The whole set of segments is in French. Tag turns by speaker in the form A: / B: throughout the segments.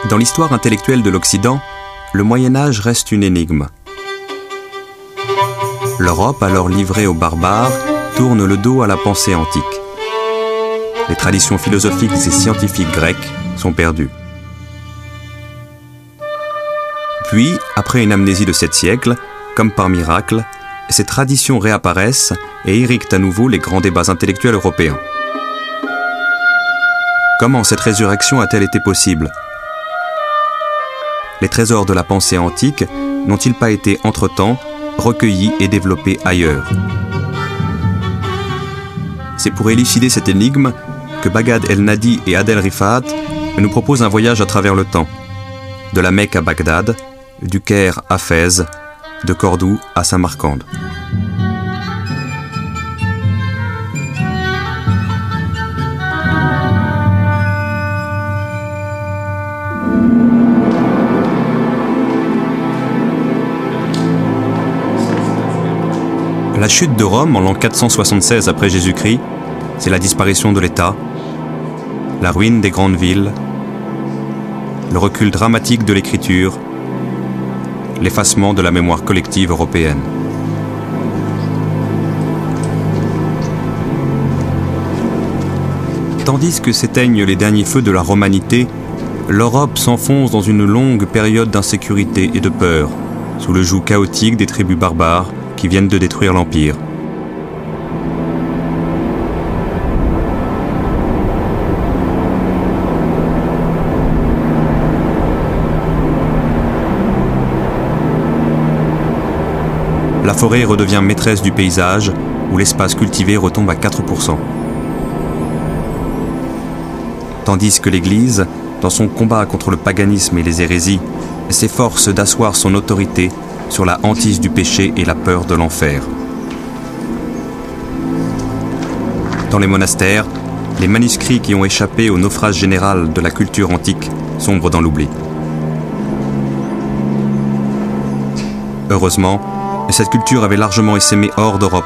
A: Dans l'histoire intellectuelle de l'Occident, le Moyen-Âge reste une énigme. L'Europe, alors livrée aux barbares, tourne le dos à la pensée antique. Les traditions philosophiques et scientifiques grecques sont perdues. Puis, après une amnésie de 7 siècles, comme par miracle, ces traditions réapparaissent et irriguent à nouveau les grands débats intellectuels européens. Comment cette résurrection a-t-elle été possible ? Les trésors de la pensée antique n'ont-ils pas été entre-temps recueillis et développés ailleurs ? C'est pour élucider cette énigme que Baghdad El-Nadi et Adel Rifat nous proposent un voyage à travers le temps, de la Mecque à Bagdad, du Caire à Fès, de Cordoue à Samarcande. La chute de Rome en l'an 476 après Jésus-Christ, c'est la disparition de l'État, la ruine des grandes villes, le recul dramatique de l'écriture, l'effacement de la mémoire collective européenne. Tandis que s'éteignent les derniers feux de la romanité, l'Europe s'enfonce dans une longue période d'insécurité et de peur, sous le joug chaotique des tribus barbares qui viennent de détruire l'Empire. La forêt redevient maîtresse du paysage, où l'espace cultivé retombe à 4%. Tandis que l'Église, dans son combat contre le paganisme et les hérésies, s'efforce d'asseoir son autorité sur la hantise du péché et la peur de l'enfer. Dans les monastères, les manuscrits qui ont échappé au naufrage général de la culture antique sombrent dans l'oubli. Heureusement, cette culture avait largement essaimé hors d'Europe,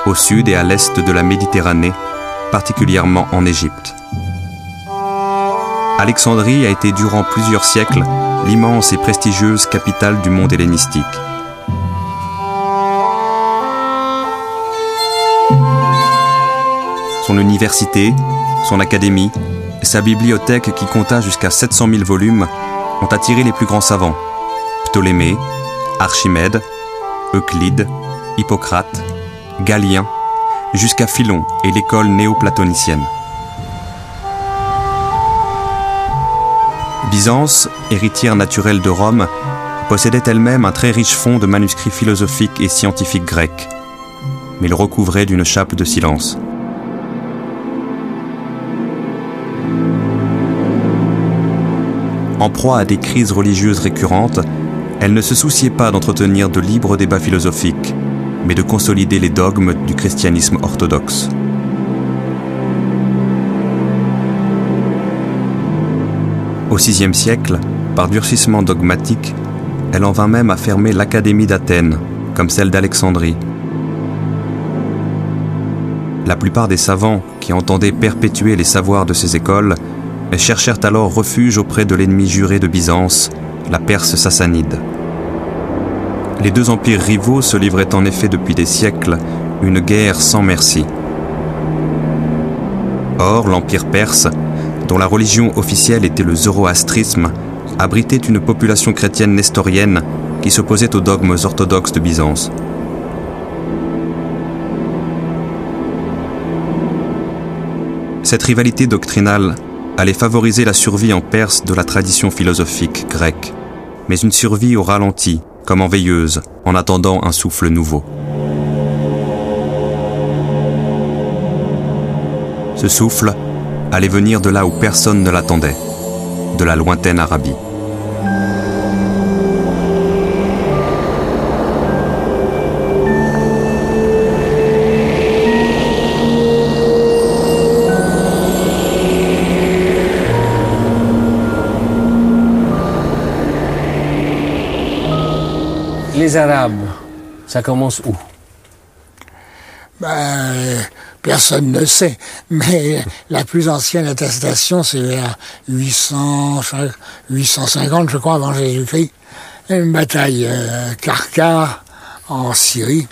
A: au sud et à l'est de la Méditerranée, particulièrement en Égypte. Alexandrie a été durant plusieurs siècles l'immense et prestigieuse capitale du monde hellénistique. Son université, son académie, sa bibliothèque qui compta jusqu'à 700 000 volumes ont attiré les plus grands savants, Ptolémée, Archimède, Euclide, Hippocrate, Galien, jusqu'à Philon et l'école néoplatonicienne. Byzance, héritière naturelle de Rome, possédait elle-même un très riche fonds de manuscrits philosophiques et scientifiques grecs, mais le recouvrait d'une chape de silence. En proie à des crises religieuses récurrentes, elle ne se souciait pas d'entretenir de libres débats philosophiques, mais de consolider les dogmes du christianisme orthodoxe. Au VIe siècle, par durcissement dogmatique, elle en vint même à fermer l'Académie d'Athènes, comme celle d'Alexandrie. La plupart des savants qui entendaient perpétuer les savoirs de ces écoles cherchèrent alors refuge auprès de l'ennemi juré de Byzance, la Perse sassanide. Les deux empires rivaux se livraient en effet depuis des siècles une guerre sans merci. Or, l'empire perse, dont la religion officielle était le zoroastrisme, abritait une population chrétienne nestorienne qui s'opposait aux dogmes orthodoxes de Byzance. Cette rivalité doctrinale allait favoriser la survie en Perse de la tradition philosophique grecque, mais une survie au ralenti, comme en veilleuse, en attendant un souffle nouveau. Ce souffle allait venir de là où personne ne l'attendait, de la lointaine Arabie.
B: Les Arabes, ça commence où? Personne ne sait, mais la plus ancienne attestation, c'est vers 850, je crois, avant Jésus-Christ. Une bataille Karkar en Syrie,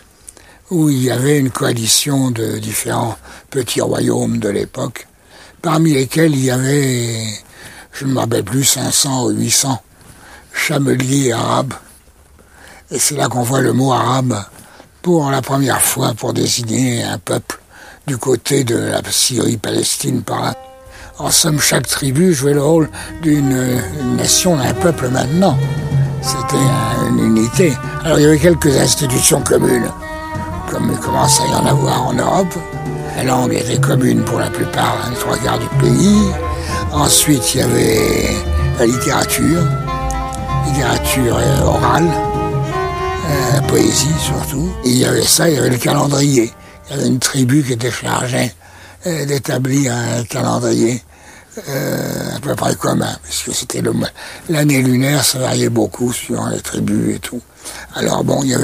B: où il y avait une coalition de différents petits royaumes de l'époque, parmi lesquels il y avait, je ne me rappelle plus, 500 ou 800 chameliers arabes. Et c'est là qu'on voit le mot arabe pour la première fois pour désigner un peuple du côté de la Syrie-Palestine par là. En somme, chaque tribu jouait le rôle d'une nation, d'un peuple maintenant. C'était une unité. Alors il y avait quelques institutions communes, comme il commence à y en avoir en Europe. La langue était commune pour la plupart, les 3/4 du pays. Ensuite, il y avait la littérature orale, la poésie surtout. Et il y avait ça, il y avait le calendrier. Il y avait une tribu qui était chargée d'établir un calendrier à peu près commun, puisque c'était l'année lunaire, ça variait beaucoup suivant les tribus et tout. Alors bon, il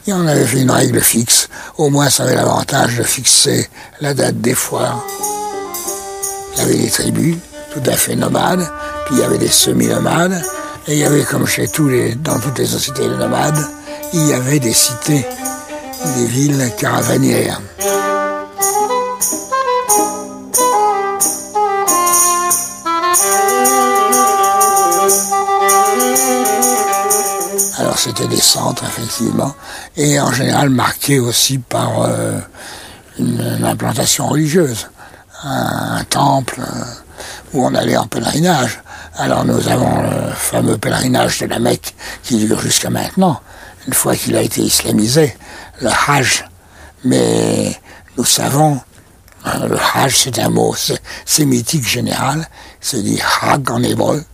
B: y en avait fait une règle fixe. Au moins, ça avait l'avantage de fixer la date des foires. Il y avait des tribus tout à fait nomades, puis il y avait des semi-nomades, et il y avait, comme dans toutes les sociétés nomades, il y avait des cités, des villes caravanières. Alors c'était des centres, effectivement, et en général marqués aussi par une implantation religieuse, un temple où on allait en pèlerinage. Alors nous avons le fameux pèlerinage de la Mecque qui dure jusqu'à maintenant, une fois qu'il a été islamisé, le Hajj. Mais nous savons, le Hajj c'est un mot sémitique général, c'est dit Hag en hébreu,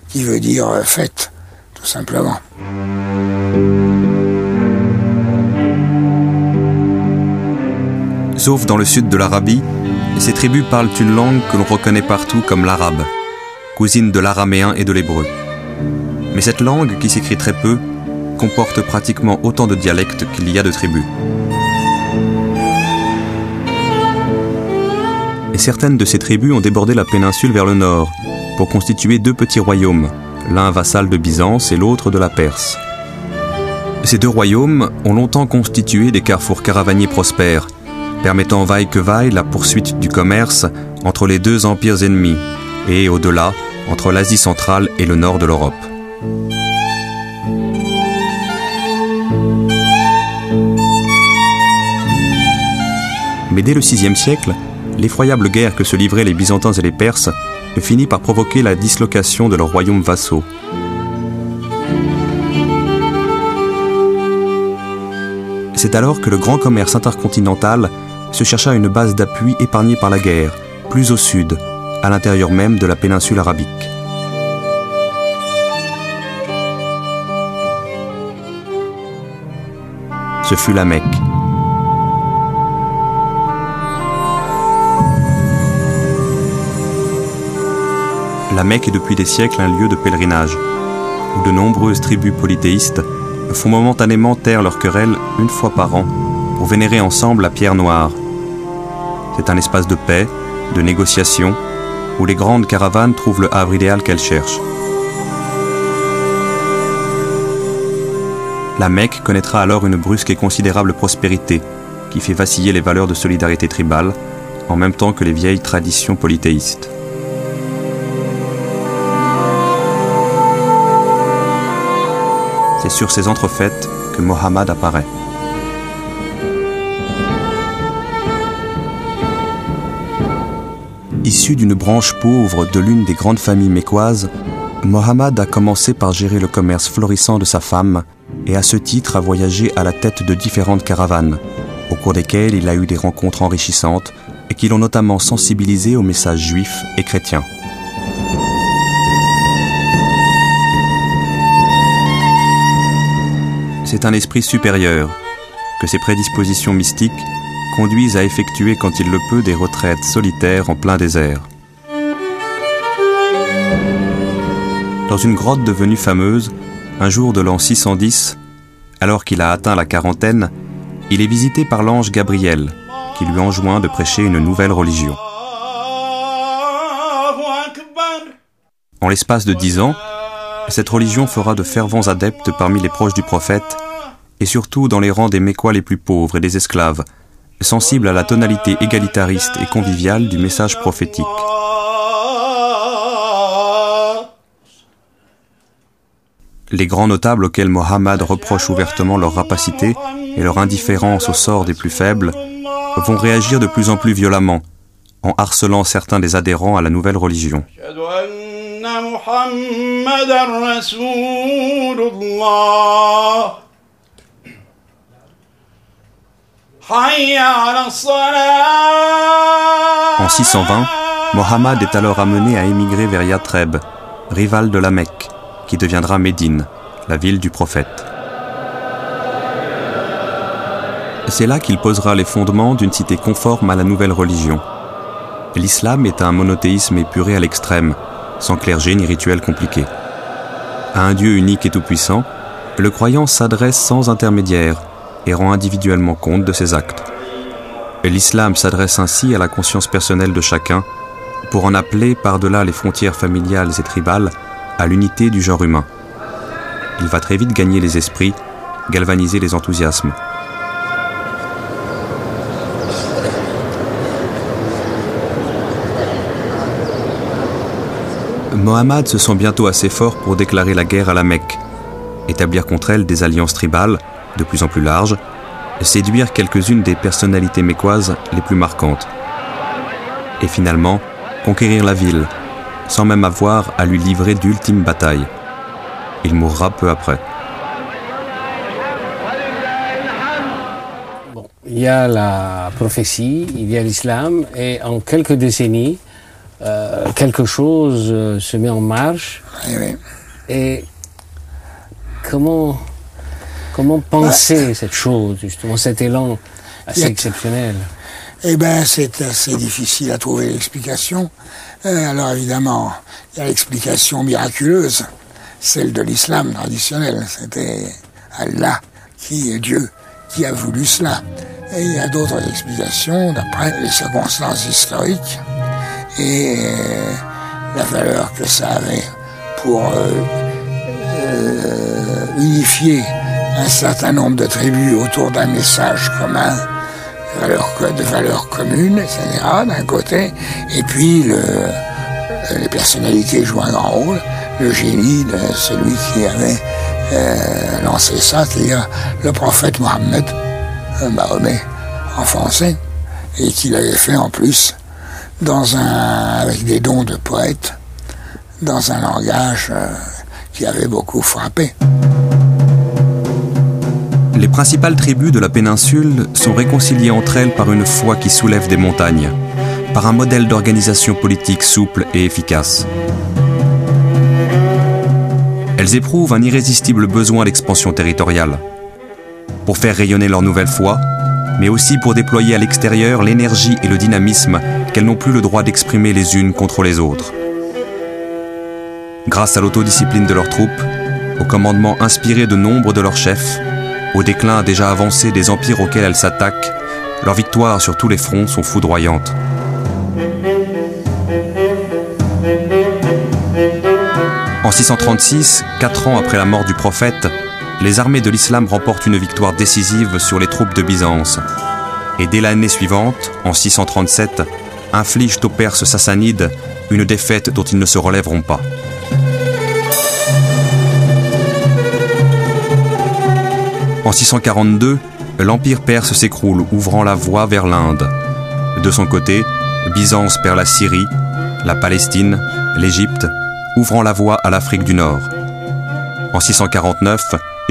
B: qui veut dire fête, tout simplement.
A: Sauf dans le sud de l'Arabie, ces tribus parlent une langue que l'on reconnaît partout comme l'arabe, cousine de l'araméen et de l'hébreu. Mais cette langue, qui s'écrit très peu, comporte pratiquement autant de dialectes qu'il y a de tribus. Et certaines de ces tribus ont débordé la péninsule vers le nord, pour constituer 2 petits royaumes, l'un vassal de Byzance et l'autre de la Perse. Ces 2 royaumes ont longtemps constitué des carrefours caravaniers prospères, permettant vaille que vaille la poursuite du commerce entre les 2 empires ennemis, et au-delà, entre l'Asie centrale et le nord de l'Europe. Mais dès le VIe siècle, l'effroyable guerre que se livraient les Byzantins et les Perses finit par provoquer la dislocation de leurs royaumes vassaux. C'est alors que le grand commerce intercontinental se chercha une base d'appui épargnée par la guerre, plus au sud, à l'intérieur même de la péninsule arabique. Ce fut la Mecque. La Mecque est depuis des siècles un lieu de pèlerinage, où de nombreuses tribus polythéistes font momentanément taire leurs querelles une fois par an pour vénérer ensemble la pierre noire. C'est un espace de paix, de négociation, où les grandes caravanes trouvent le havre idéal qu'elles cherchent. La Mecque connaîtra alors une brusque et considérable prospérité qui fait vaciller les valeurs de solidarité tribale en même temps que les vieilles traditions polythéistes. C'est sur ces entrefaites que Mohammed apparaît. Issu d'une branche pauvre de l'une des grandes familles mécoises, Mohammed a commencé par gérer le commerce florissant de sa femme et à ce titre a voyagé à la tête de différentes caravanes, au cours desquelles il a eu des rencontres enrichissantes et qui l'ont notamment sensibilisé aux messages juifs et chrétiens. C'est un esprit supérieur que ses prédispositions mystiques conduisent à effectuer quand il le peut des retraites solitaires en plein désert. Dans une grotte devenue fameuse, un jour de l'an 610, alors qu'il a atteint la quarantaine, il est visité par l'ange Gabriel, qui lui enjoint de prêcher une nouvelle religion. En l'espace de 10 ans, cette religion fera de fervents adeptes parmi les proches du prophète et surtout dans les rangs des Mécois les plus pauvres et des esclaves, sensibles à la tonalité égalitariste et conviviale du message prophétique. Les grands notables auxquels Mohammed reproche ouvertement leur rapacité et leur indifférence au sort des plus faibles vont réagir de plus en plus violemment en harcelant certains des adhérents à la nouvelle religion. En 620, Mohammed est alors amené à émigrer vers Yathreb, rivale de la Mecque, qui deviendra Médine, la ville du prophète. C'est là qu'il posera les fondements d'une cité conforme à la nouvelle religion. L'islam est un monothéisme épuré à l'extrême, sans clergé ni rituel compliqué. À un Dieu unique et tout-puissant, le croyant s'adresse sans intermédiaire et rend individuellement compte de ses actes. L'islam s'adresse ainsi à la conscience personnelle de chacun pour en appeler par-delà les frontières familiales et tribales à l'unité du genre humain. Il va très vite gagner les esprits, galvaniser les enthousiasmes. Mohammed se sent bientôt assez fort pour déclarer la guerre à la Mecque, établir contre elle des alliances tribales de plus en plus larges, séduire quelques-unes des personnalités mécoises les plus marquantes, et finalement conquérir la ville, sans même avoir à lui livrer d'ultimes batailles. Il mourra peu après.
C: Bon, il y a la prophétie, il y a l'islam, et en quelques décennies, quelque chose se met en marche.
B: Oui.
C: Et comment penser cette chose, justement, cet élan assez exceptionnel?
B: Eh bien, c'est assez difficile à trouver l'explication. Alors évidemment, il y a l'explication miraculeuse, celle de l'islam traditionnel. C'était Allah, qui est Dieu, qui a voulu cela. Et il y a d'autres explications d'après les circonstances historiques et la valeur que ça avait pour unifier un certain nombre de tribus autour d'un message commun, de valeurs communes, etc., d'un côté, et puis les personnalités jouent un grand rôle, le génie de celui qui avait lancé ça, c'est-à-dire le prophète Mohammed, Mahomet en français, et qui l'avait fait en plus avec des dons de poète, dans un langage qui avait beaucoup frappé.
A: Les principales tribus de la péninsule sont réconciliées entre elles par une foi qui soulève des montagnes, par un modèle d'organisation politique souple et efficace. Elles éprouvent un irrésistible besoin d'expansion territoriale, pour faire rayonner leur nouvelle foi, mais aussi pour déployer à l'extérieur l'énergie et le dynamisme qu'elles n'ont plus le droit d'exprimer les unes contre les autres. Grâce à l'autodiscipline de leurs troupes, au commandement inspiré de nombre de leurs chefs, au déclin déjà avancé des empires auxquels elles s'attaquent, leurs victoires sur tous les fronts sont foudroyantes. En 636, 4 ans après la mort du prophète, les armées de l'islam remportent une victoire décisive sur les troupes de Byzance. Et dès l'année suivante, en 637, infligent aux Perses sassanides une défaite dont ils ne se relèveront pas. En 642, l'empire perse s'écroule, ouvrant la voie vers l'Inde. De son côté, Byzance perd la Syrie, la Palestine, l'Égypte, ouvrant la voie à l'Afrique du Nord. En 649,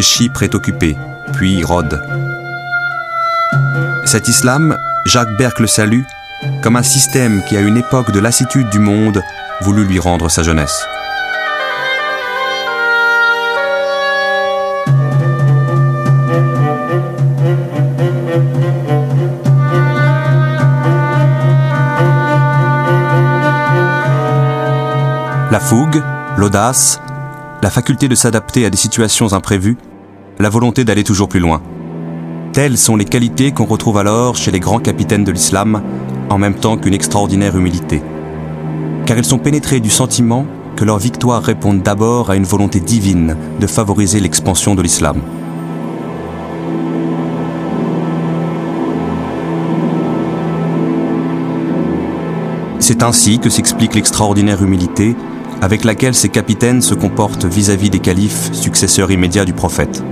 A: Chypre est occupée, puis Rhodes. Cet islam, Jacques Berck le salue comme un système qui, à une époque de lassitude du monde, voulut lui rendre sa jeunesse. La fougue, l'audace, la faculté de s'adapter à des situations imprévues, la volonté d'aller toujours plus loin. Telles sont les qualités qu'on retrouve alors chez les grands capitaines de l'islam, en même temps qu'une extraordinaire humilité. Car ils sont pénétrés du sentiment que leurs victoires répondent d'abord à une volonté divine de favoriser l'expansion de l'islam. C'est ainsi que s'explique l'extraordinaire humilité avec laquelle ces capitaines se comportent vis-à-vis des califes, successeurs immédiats du prophète.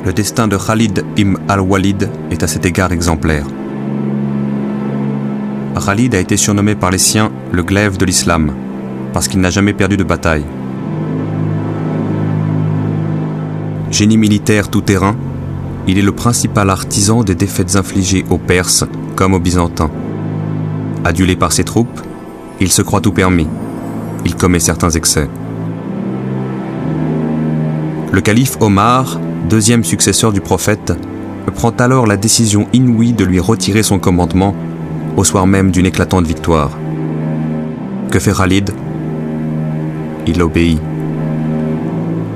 A: Le destin de Khalid ibn al-Walid est à cet égard exemplaire. Khalid a été surnommé par les siens le glaive de l'islam, parce qu'il n'a jamais perdu de bataille. Génie militaire tout-terrain, il est le principal artisan des défaites infligées aux Perses comme aux Byzantins. Adulé par ses troupes, il se croit tout permis. Il commet certains excès. Le calife Omar, deuxième successeur du prophète, prend alors la décision inouïe de lui retirer son commandement au soir même d'une éclatante victoire. Que fait Khalid? Il obéit.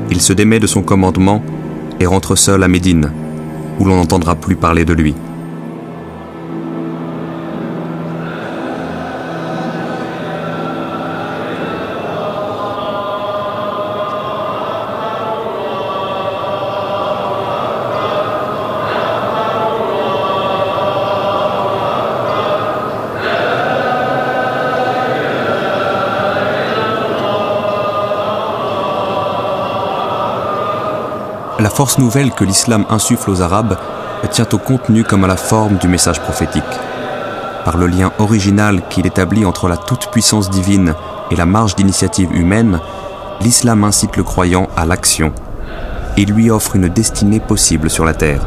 A: Il se démet de son commandement et rentre seul à Médine, où l'on n'entendra plus parler de lui. La force nouvelle que l'islam insuffle aux Arabes tient au contenu comme à la forme du message prophétique. Par le lien original qu'il établit entre la toute-puissance divine et la marge d'initiative humaine, l'islam incite le croyant à l'action et lui offre une destinée possible sur la terre.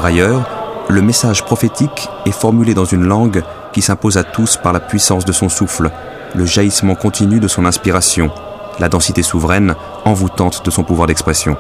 A: Par ailleurs, le message prophétique est formulé dans une langue qui s'impose à tous par la puissance de son souffle, le jaillissement continu de son inspiration, la densité souveraine, envoûtante de son pouvoir d'expression.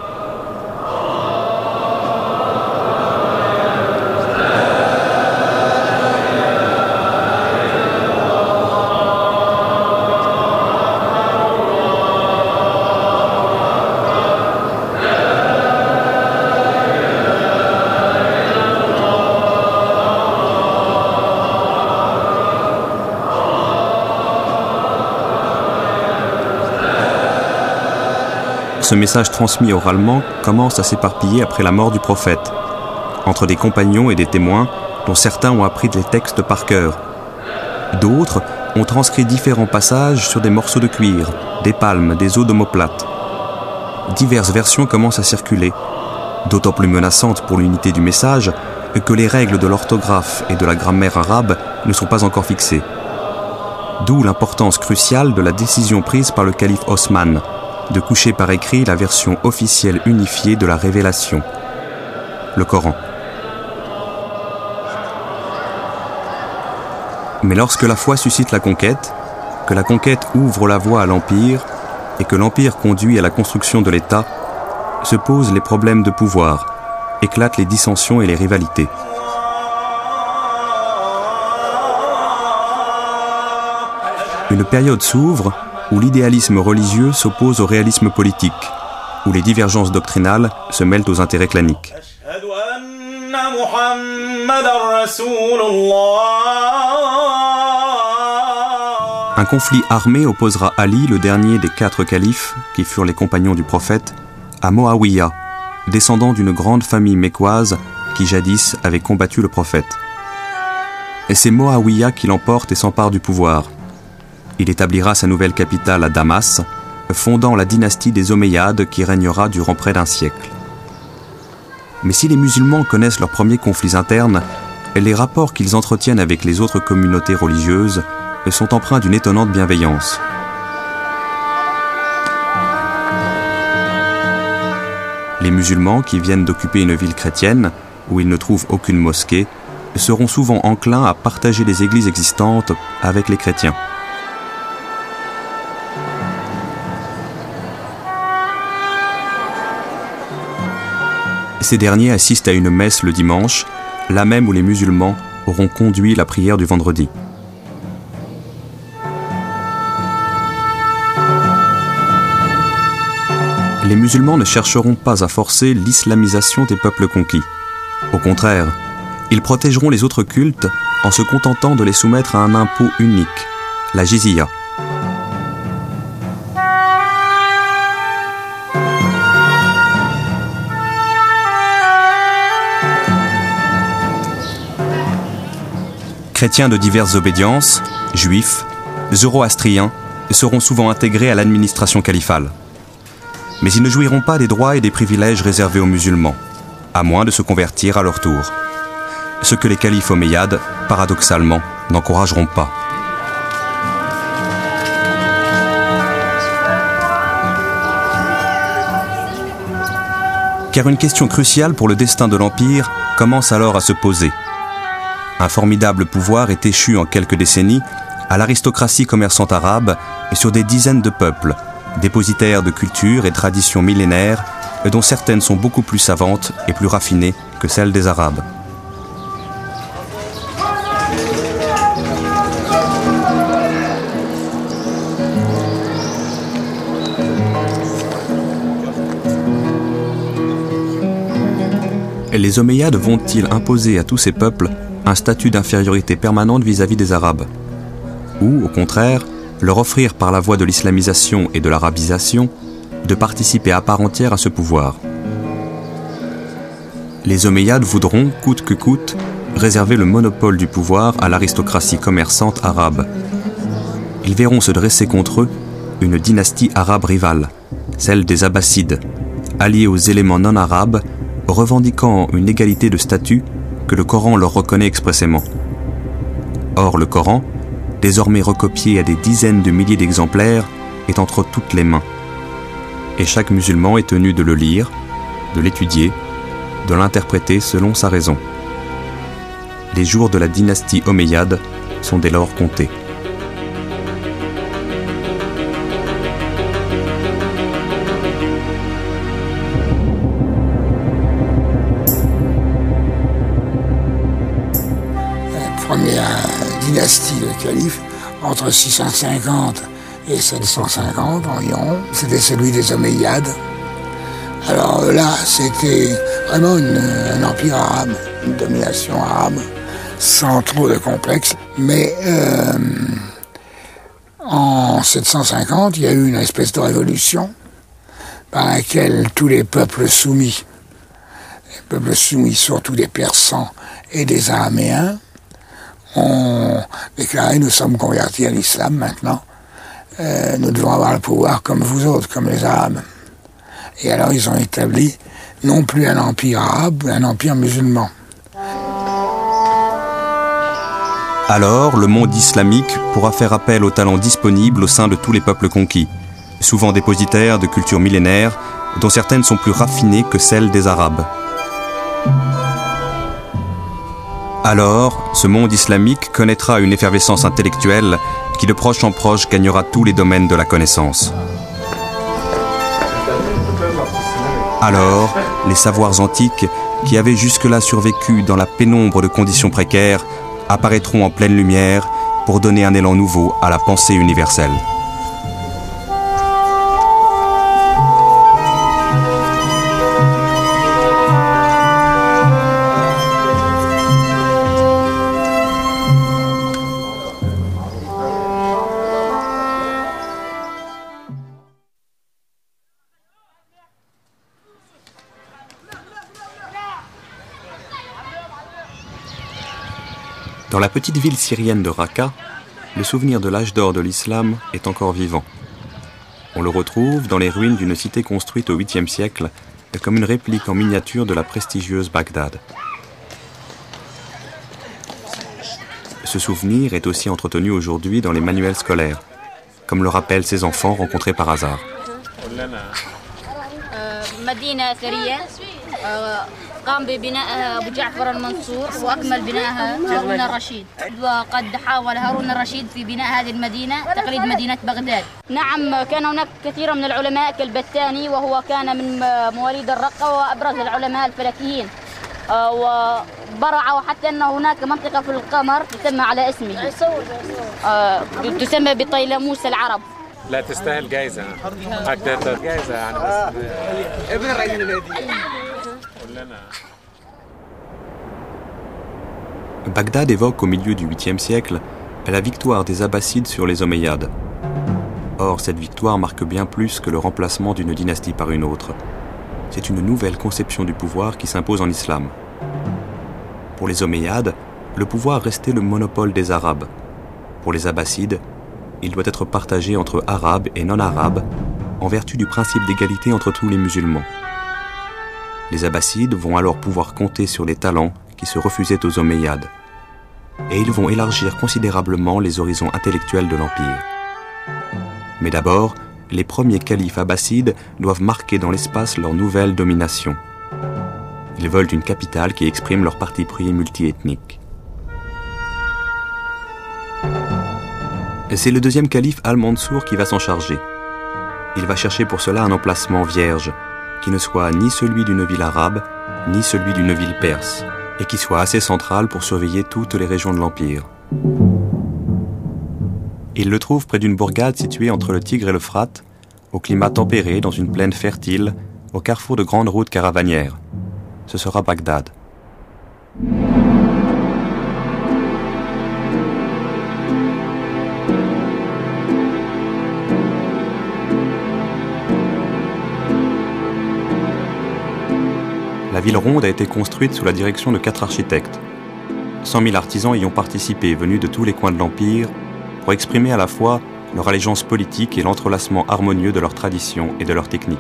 A: Ce message transmis oralement commence à s'éparpiller après la mort du prophète, entre des compagnons et des témoins dont certains ont appris les textes par cœur. D'autres ont transcrit différents passages sur des morceaux de cuir, des palmes, des os d'omoplate. Diverses versions commencent à circuler, d'autant plus menaçantes pour l'unité du message que les règles de l'orthographe et de la grammaire arabe ne sont pas encore fixées. D'où l'importance cruciale de la décision prise par le calife Osman de coucher par écrit la version officielle unifiée de la révélation, le Coran. Mais lorsque la foi suscite la conquête, que la conquête ouvre la voie à l'Empire et que l'Empire conduit à la construction de l'État, se posent les problèmes de pouvoir, éclatent les dissensions et les rivalités. Une période s'ouvre où l'idéalisme religieux s'oppose au réalisme politique, où les divergences doctrinales se mêlent aux intérêts claniques. Un conflit armé opposera Ali, le dernier des 4 califes, qui furent les compagnons du prophète, à Moawiya, descendant d'une grande famille mécoise qui jadis avait combattu le prophète. Et c'est Moawiya qui l'emporte et s'empare du pouvoir. Il établira sa nouvelle capitale à Damas, fondant la dynastie des Omeyyades qui régnera durant près d'un siècle. Mais si les musulmans connaissent leurs premiers conflits internes, les rapports qu'ils entretiennent avec les autres communautés religieuses sont empreints d'une étonnante bienveillance. Les musulmans qui viennent d'occuper une ville chrétienne, où ils ne trouvent aucune mosquée, seront souvent enclins à partager les églises existantes avec les chrétiens. Ces derniers assistent à une messe le dimanche, là même où les musulmans auront conduit la prière du vendredi. Les musulmans ne chercheront pas à forcer l'islamisation des peuples conquis. Au contraire, ils protégeront les autres cultes en se contentant de les soumettre à un impôt unique, la jizya. Chrétiens de diverses obédiences, juifs, zoroastriens, seront souvent intégrés à l'administration califale. Mais ils ne jouiront pas des droits et des privilèges réservés aux musulmans, à moins de se convertir à leur tour. Ce que les califes omeyyades, paradoxalement, n'encourageront pas. Car une question cruciale pour le destin de l'Empire commence alors à se poser. Un formidable pouvoir est échu en quelques décennies à l'aristocratie commerçante arabe et sur des dizaines de peuples, dépositaires de cultures et traditions millénaires, dont certaines sont beaucoup plus savantes et plus raffinées que celles des Arabes. Les Omeyyades vont-ils imposer à tous ces peuples un statut d'infériorité permanente vis-à-vis des Arabes? Ou, au contraire, leur offrir par la voie de l'islamisation et de l'arabisation de participer à part entière à ce pouvoir? Les Omeyyades voudront, coûte que coûte, réserver le monopole du pouvoir à l'aristocratie commerçante arabe. Ils verront se dresser contre eux une dynastie arabe rivale, celle des Abbassides, alliée aux éléments non arabes, revendiquant une égalité de statut que le Coran leur reconnaît expressément. Or, le Coran, désormais recopié à des dizaines de milliers d'exemplaires, est entre toutes les mains. Et chaque musulman est tenu de le lire, de l'étudier, de l'interpréter selon sa raison. Les jours de la dynastie omeyyade sont dès lors comptés.
B: Première dynastie de califes, entre 650 et 750 environ, c'était celui des Omeyyades. Alors là, c'était vraiment un empire arabe, une domination arabe, sans trop de complexe. Mais en 750, il y a eu une espèce de révolution par laquelle tous les peuples soumis surtout des Persans et des Araméens, ont déclaré: nous sommes convertis à l'islam maintenant, nous devons avoir le pouvoir comme vous autres, comme les Arabes. Et alors ils ont établi non plus un empire arabe, mais un empire musulman.
A: Alors, le monde islamique pourra faire appel aux talents disponibles au sein de tous les peuples conquis, souvent dépositaires de cultures millénaires, dont certaines sont plus raffinées que celles des Arabes. Alors, ce monde islamique connaîtra une effervescence intellectuelle qui de proche en proche gagnera tous les domaines de la connaissance. Alors, les savoirs antiques, qui avaient jusque-là survécu dans la pénombre de conditions précaires, apparaîtront en pleine lumière pour donner un élan nouveau à la pensée universelle. Dans la petite ville syrienne de Raqqa, le souvenir de l'âge d'or de l'islam est encore vivant. On le retrouve dans les ruines d'une cité construite au 8e siècle comme une réplique en miniature de la prestigieuse Bagdad. Ce souvenir est aussi entretenu aujourd'hui dans les manuels scolaires, comme le rappellent ces enfants rencontrés par hasard.
D: قام ببنائها أبو جعفر المنصور وأكمل بنائها هارون الرشيد، وقد حاول هارون الرشيد في بناء هذه المدينة تقليد مدينة بغداد. نعم، كان هناك كثير من العلماء كالبتاني، وهو كان من مواليد الرقة وأبرز العلماء الفلكيين، وبرع حتى أن هناك منطقة في القمر تسمى على اسمه، تسمى بطيلموس العرب.
E: لا تستاهل جائزة، أقدر جائزة يعني بس ابن رئيس النادي كلنا.
A: Bagdad évoque au milieu du 8e siècle la victoire des Abbassides sur les Omeyyades. Or, cette victoire marque bien plus que le remplacement d'une dynastie par une autre. C'est une nouvelle conception du pouvoir qui s'impose en islam. Pour les Omeyyades, le pouvoir restait le monopole des Arabes. Pour les Abbassides, il doit être partagé entre Arabes et non-Arabes en vertu du principe d'égalité entre tous les musulmans. Les Abbassides vont alors pouvoir compter sur les talents qui se refusaient aux Omeyyades. Et ils vont élargir considérablement les horizons intellectuels de l'Empire. Mais d'abord, les premiers califes abbassides doivent marquer dans l'espace leur nouvelle domination. Ils veulent une capitale qui exprime leur parti pris multiethnique. C'est le deuxième calife Al-Mansour qui va s'en charger. Il va chercher pour cela un emplacement vierge, qui ne soit ni celui d'une ville arabe, ni celui d'une ville perse, et qui soit assez central pour surveiller toutes les régions de l'Empire. Il le trouve près d'une bourgade située entre le Tigre et l'Euphrate, au climat tempéré dans une plaine fertile, au carrefour de grandes routes caravanières. Ce sera Bagdad. La ville ronde a été construite sous la direction de 4 architectes. 100 000 artisans y ont participé, venus de tous les coins de l'Empire, pour exprimer à la fois leur allégeance politique et l'entrelacement harmonieux de leurs traditions et de leurs techniques.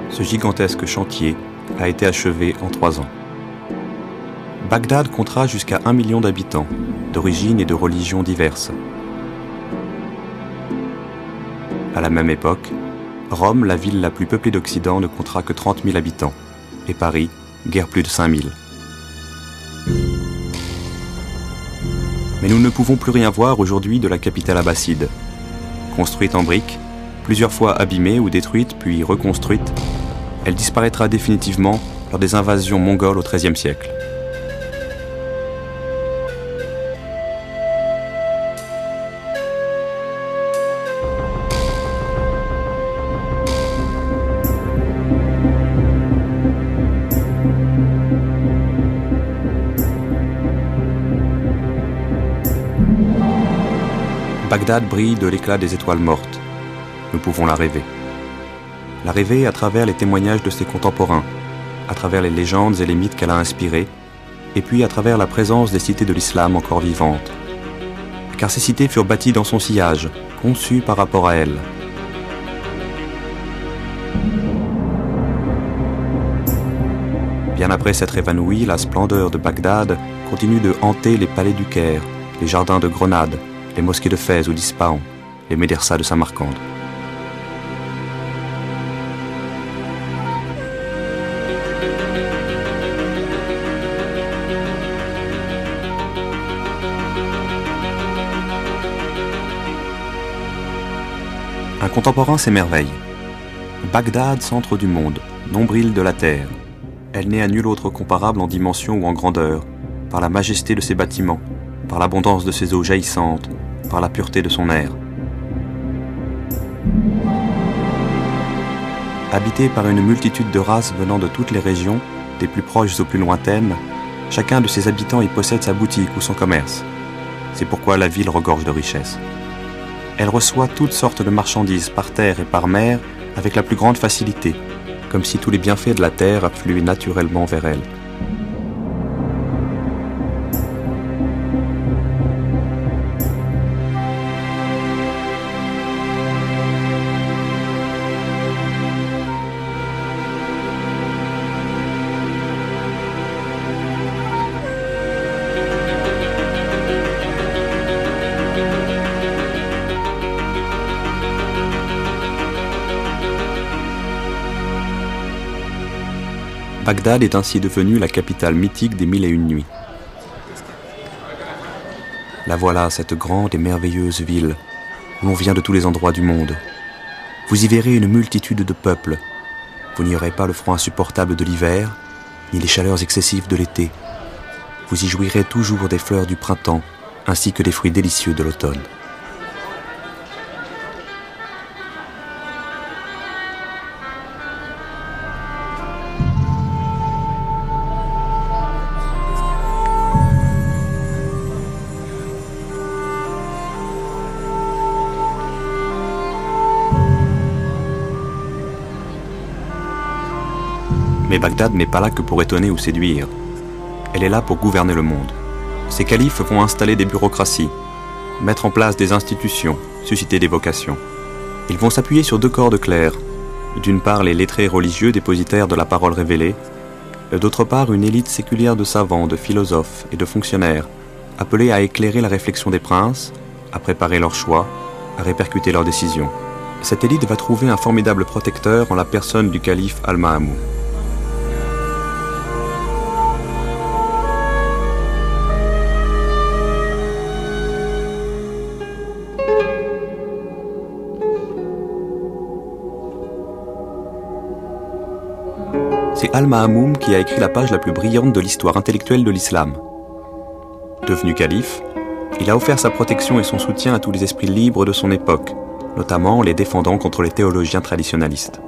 A: Ce gigantesque chantier a été achevé en 3 ans. Bagdad comptera jusqu'à 1 million d'habitants, d'origines et de religions diverses. À la même époque, Rome, la ville la plus peuplée d'Occident, ne comptera que 30 000 habitants, et Paris, guère plus de 5 000. Mais nous ne pouvons plus rien voir aujourd'hui de la capitale abbasside. Construite en briques, plusieurs fois abîmée ou détruite puis reconstruite, elle disparaîtra définitivement lors des invasions mongoles au XIIIe siècle. Bagdad brille de l'éclat des étoiles mortes. Nous pouvons la rêver. La rêver à travers les témoignages de ses contemporains, à travers les légendes et les mythes qu'elle a inspirés, et puis à travers la présence des cités de l'islam encore vivantes. Car ces cités furent bâties dans son sillage, conçues par rapport à elle. Bien après s'être évanouie, la splendeur de Bagdad continue de hanter les palais du Caire, les jardins de Grenade, les mosquées de Fès ou d'Ispahan, les médersas de Samarcande. Un contemporain s'émerveille. Bagdad, centre du monde, nombril de la terre. Elle n'est à nul autre comparable en dimension ou en grandeur, par la majesté de ses bâtiments, par l'abondance de ses eaux jaillissantes, par la pureté de son air. Habitée par une multitude de races venant de toutes les régions, des plus proches aux plus lointaines, chacun de ses habitants y possède sa boutique ou son commerce. C'est pourquoi la ville regorge de richesses. Elle reçoit toutes sortes de marchandises par terre et par mer avec la plus grande facilité, comme si tous les bienfaits de la terre affluaient naturellement vers elle. Bagdad est ainsi devenue la capitale mythique des 1001 nuits. La voilà, cette grande et merveilleuse ville, où l'on vient de tous les endroits du monde. Vous y verrez une multitude de peuples. Vous n'y aurez pas le froid insupportable de l'hiver, ni les chaleurs excessives de l'été. Vous y jouirez toujours des fleurs du printemps, ainsi que des fruits délicieux de l'automne. Mais Bagdad n'est pas là que pour étonner ou séduire. Elle est là pour gouverner le monde. Ses califes vont installer des bureaucraties, mettre en place des institutions, susciter des vocations. Ils vont s'appuyer sur deux cordes claires. D'une part, les lettrés religieux dépositaires de la parole révélée, et d'autre part, une élite séculière de savants, de philosophes et de fonctionnaires, appelés à éclairer la réflexion des princes, à préparer leurs choix, à répercuter leurs décisions. Cette élite va trouver un formidable protecteur en la personne du calife Al-Ma'amoun. C'est Al-Ma'amoun qui a écrit la page la plus brillante de l'histoire intellectuelle de l'islam. Devenu calife, il a offert sa protection et son soutien à tous les esprits libres de son époque, notamment les défendant contre les théologiens traditionalistes.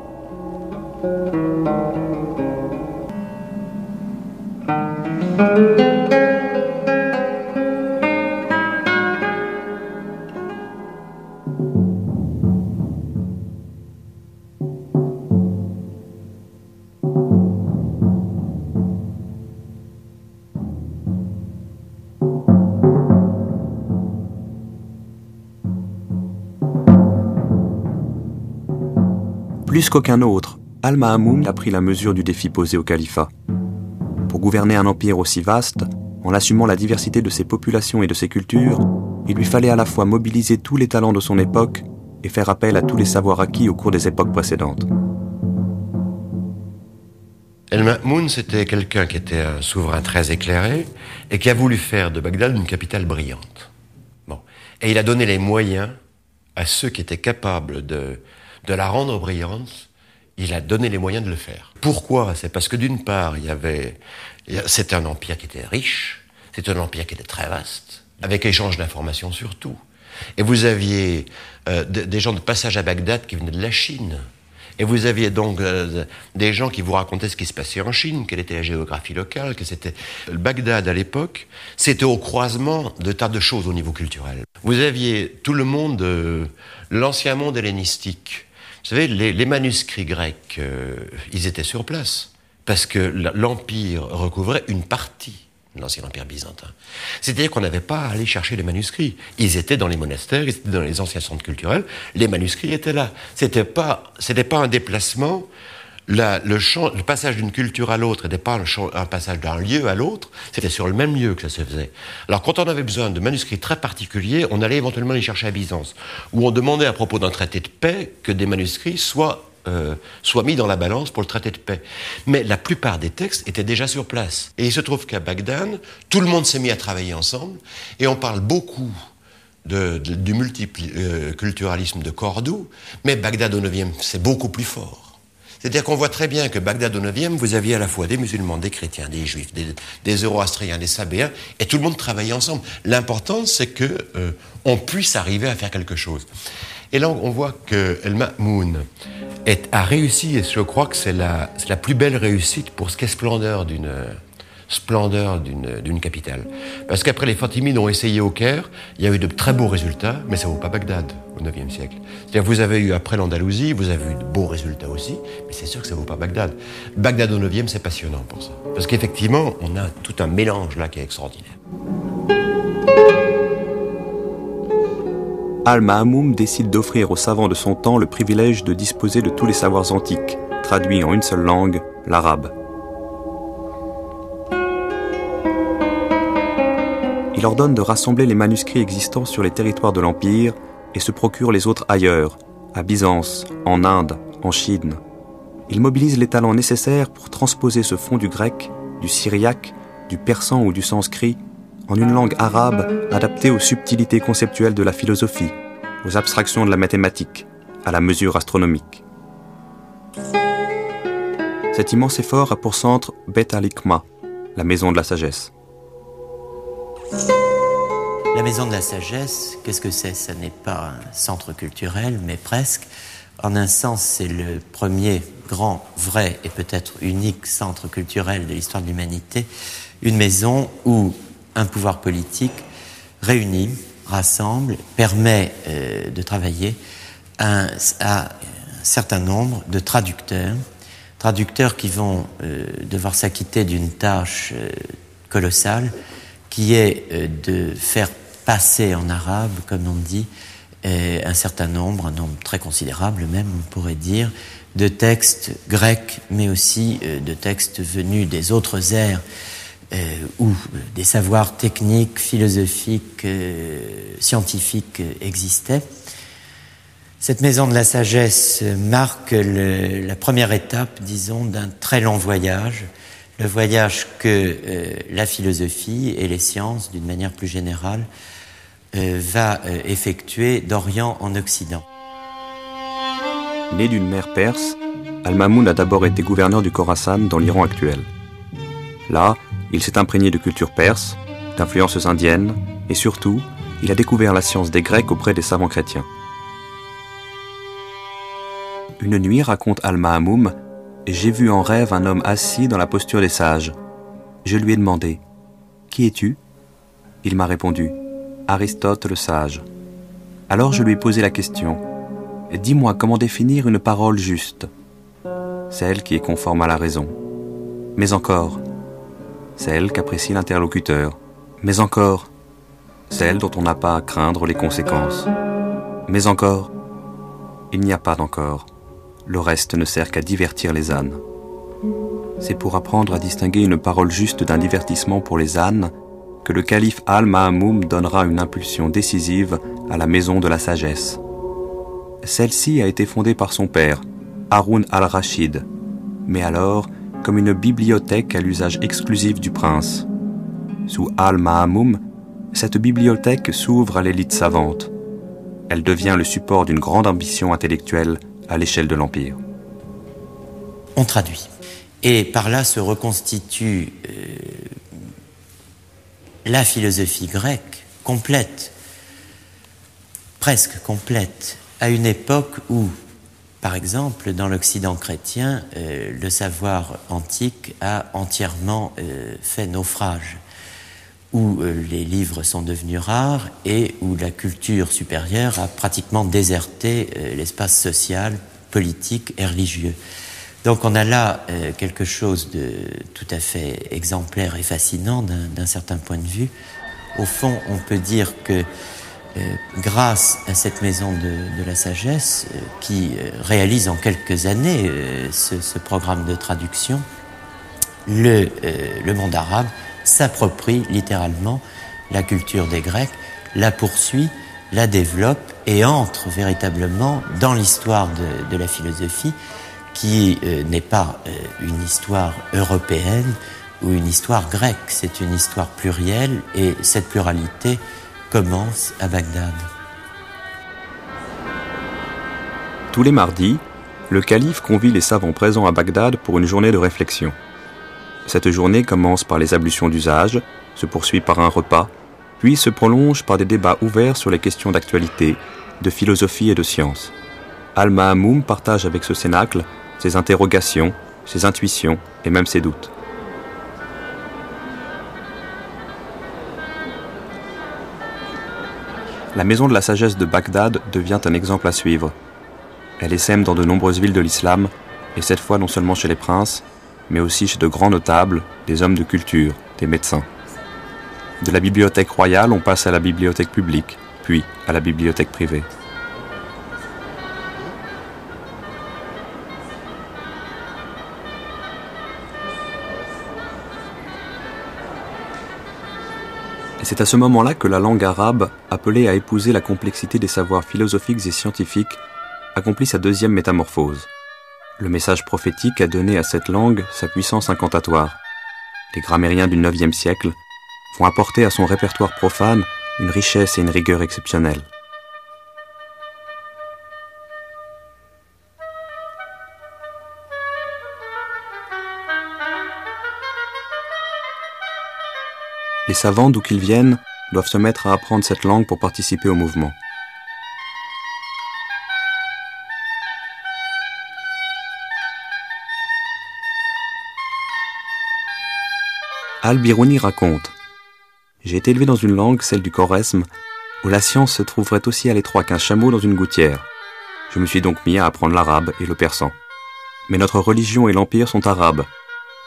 A: Plus qu'aucun autre, Al-Ma'amoun a pris la mesure du défi posé au califat. Pour gouverner un empire aussi vaste, en assumant la diversité de ses populations et de ses cultures, il lui fallait à la fois mobiliser tous les talents de son époque et faire appel à tous les savoirs acquis au cours des époques précédentes.
F: Al-Ma'amoun, c'était quelqu'un qui était un souverain très éclairé et qui a voulu faire de Bagdad une capitale brillante. Bon. Et il a donné les moyens à ceux qui étaient capables de la rendre brillante. Il a donné les moyens de le faire. Pourquoi ? C'est parce que d'une part, c'était un empire qui était riche, c'était un empire qui était très vaste, avec échange d'informations surtout. Et vous aviez des gens de passage à Bagdad qui venaient de la Chine. Et vous aviez donc des gens qui vous racontaient ce qui se passait en Chine, quelle était la géographie locale, que c'était... Bagdad, à l'époque, c'était au croisement de tas de choses au niveau culturel. Vous aviez tout le monde, l'ancien monde hellénistique. Vous savez, les manuscrits grecs, ils étaient sur place, parce que l'Empire recouvrait une partie de l'ancien empire byzantin. C'est-à-dire qu'on n'avait pas à aller chercher les manuscrits. Ils étaient dans les monastères, ils étaient dans les anciens centres culturels, les manuscrits étaient là. C'était pas un déplacement. Le passage d'une culture à l'autre n'était pas un passage d'un lieu à l'autre, c'était sur le même lieu que ça se faisait. Alors quand on avait besoin de manuscrits très particuliers, on allait éventuellement les chercher à Byzance, où on demandait à propos d'un traité de paix que des manuscrits soient mis dans la balance pour le traité de paix. Mais la plupart des textes étaient déjà sur place. Et il se trouve qu'à Bagdad, tout le monde s'est mis à travailler ensemble, et on parle beaucoup du multiculturalisme de Cordoue, mais Bagdad au IXe, c'est beaucoup plus fort. C'est-à-dire qu'on voit très bien que Bagdad au IXe, vous aviez à la fois des musulmans, des chrétiens, des juifs, des zoroastriens, des sabéens, et tout le monde travaillait ensemble. L'important, c'est qu'on puisse arriver à faire quelque chose. Et là, on voit que Al-Ma'amoun a réussi, et je crois que c'est la plus belle réussite pour ce qu'est splendeur d'une capitale. Parce qu'après, les Fatimides ont essayé au Caire, il y a eu de très beaux résultats, mais ça ne vaut pas Bagdad au IXe siècle. C'est-à-dire, vous avez eu, après l'Andalousie, vous avez eu de beaux résultats aussi, mais c'est sûr que ça ne vaut pas Bagdad. Bagdad au IXe, c'est passionnant pour ça. Parce qu'effectivement, on a tout un mélange là qui est extraordinaire.
A: Al-Ma'amoun décide d'offrir aux savants de son temps le privilège de disposer de tous les savoirs antiques, traduits en une seule langue, l'arabe. Il ordonne de rassembler les manuscrits existants sur les territoires de l'Empire et se procure les autres ailleurs, à Byzance, en Inde, en Chine. il mobilise les talents nécessaires pour transposer ce fond du grec, du syriaque, du persan ou du sanskrit en une langue arabe adaptée aux subtilités conceptuelles de la philosophie, aux abstractions de la mathématique, à la mesure astronomique. Cet immense effort a pour centre Bet al-Hikma, la maison de la sagesse.
G: La maison de la sagesse, qu'est-ce que c'est? Ça n'est pas un centre culturel, mais presque. En un sens, c'est le premier grand, vrai et peut-être unique centre culturel de l'histoire de l'humanité. Une maison où un pouvoir politique réunit, rassemble, permet de travailler à un certain nombre de traducteurs qui vont devoir s'acquitter d'une tâche colossale, qui est de faire passer en arabe, comme on dit, un nombre très considérable même, on pourrait dire, de textes grecs, mais aussi de textes venus des autres ères, où des savoirs techniques, philosophiques, scientifiques existaient. Cette maison de la sagesse marque la première étape, disons, d'un très long voyage, le voyage que la philosophie et les sciences, d'une manière plus générale, va effectuer d'Orient en Occident.
A: Né d'une mère perse, Al-Mamoun a d'abord été gouverneur du Khorasan dans l'Iran actuel. Là, il s'est imprégné de culture perse, d'influences indiennes, et surtout, il a découvert la science des Grecs auprès des savants chrétiens. Une nuit, raconte Al-Mahamoum, j'ai vu en rêve un homme assis dans la posture des sages. Je lui ai demandé « Qui es-tu » Il m'a répondu « Aristote le sage ». Alors je lui ai posé la question « Dis-moi comment définir une parole juste ?» Celle qui est conforme à la raison. Mais encore, celle qu'apprécie l'interlocuteur. Mais encore, celle dont on n'a pas à craindre les conséquences. Mais encore, il n'y a pas d'encore. Le reste ne sert qu'à divertir les ânes. C'est pour apprendre à distinguer une parole juste d'un divertissement pour les ânes que le calife Al-Mahamoum donnera une impulsion décisive à la maison de la sagesse. Celle-ci a été fondée par son père, Haroun al-Rachid, mais alors comme une bibliothèque à l'usage exclusif du prince. Sous Al-Mahamoum, cette bibliothèque s'ouvre à l'élite savante. Elle devient le support d'une grande ambition intellectuelle à l'échelle de l'Empire.
G: On traduit. Et par là se reconstitue la philosophie grecque complète, presque complète, à une époque où, par exemple, dans l'Occident chrétien, le savoir antique a entièrement fait naufrage, où les livres sont devenus rares et où la culture supérieure a pratiquement déserté l'espace social, politique et religieux. Donc on a là quelque chose de tout à fait exemplaire et fascinant d'un certain point de vue. Au fond, on peut dire que grâce à cette maison de la sagesse qui réalise en quelques années ce programme de traduction, le monde arabe s'approprie littéralement la culture des Grecs, la poursuit, la développe et entre véritablement dans l'histoire de la philosophie qui n'est pas une histoire européenne ou une histoire grecque, c'est une histoire plurielle et cette pluralité commence à Bagdad.
A: Tous les mardis, le calife convie les savants présents à Bagdad pour une journée de réflexion. Cette journée commence par les ablutions d'usage, se poursuit par un repas, puis se prolonge par des débats ouverts sur les questions d'actualité, de philosophie et de science. Al-Mahamoum partage avec ce cénacle ses interrogations, ses intuitions et même ses doutes. La maison de la sagesse de Bagdad devient un exemple à suivre. Elle essaime dans de nombreuses villes de l'islam, et cette fois non seulement chez les princes, mais aussi chez de grands notables, des hommes de culture, des médecins. De la bibliothèque royale, on passe à la bibliothèque publique, puis à la bibliothèque privée. Et c'est à ce moment-là que la langue arabe, appelée à épouser la complexité des savoirs philosophiques et scientifiques, accomplit sa deuxième métamorphose. Le message prophétique a donné à cette langue sa puissance incantatoire. Les grammairiens du IXe siècle vont apporter à son répertoire profane une richesse et une rigueur exceptionnelles. Les savants, d'où qu'ils viennent, doivent se mettre à apprendre cette langue pour participer au mouvement. Al-Biruni raconte « J'ai été élevé dans une langue, celle du Khorezm, où la science se trouverait aussi à l'étroit qu'un chameau dans une gouttière. Je me suis donc mis à apprendre l'arabe et le persan. Mais notre religion et l'empire sont arabes.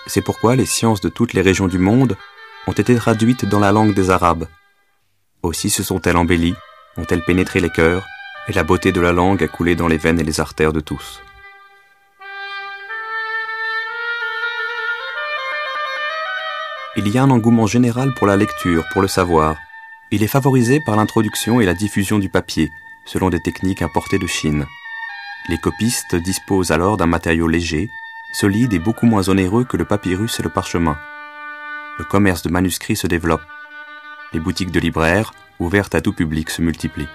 A: C'est pourquoi les sciences de toutes les régions du monde ont été traduites dans la langue des Arabes. Aussi se sont-elles embellies, ont-elles pénétré les cœurs, et la beauté de la langue a coulé dans les veines et les artères de tous. » Il y a un engouement général pour la lecture, pour le savoir. Il est favorisé par l'introduction et la diffusion du papier, selon des techniques importées de Chine. Les copistes disposent alors d'un matériau léger, solide et beaucoup moins onéreux que le papyrus et le parchemin. Le commerce de manuscrits se développe. Les boutiques de libraires, ouvertes à tout public, se multiplient.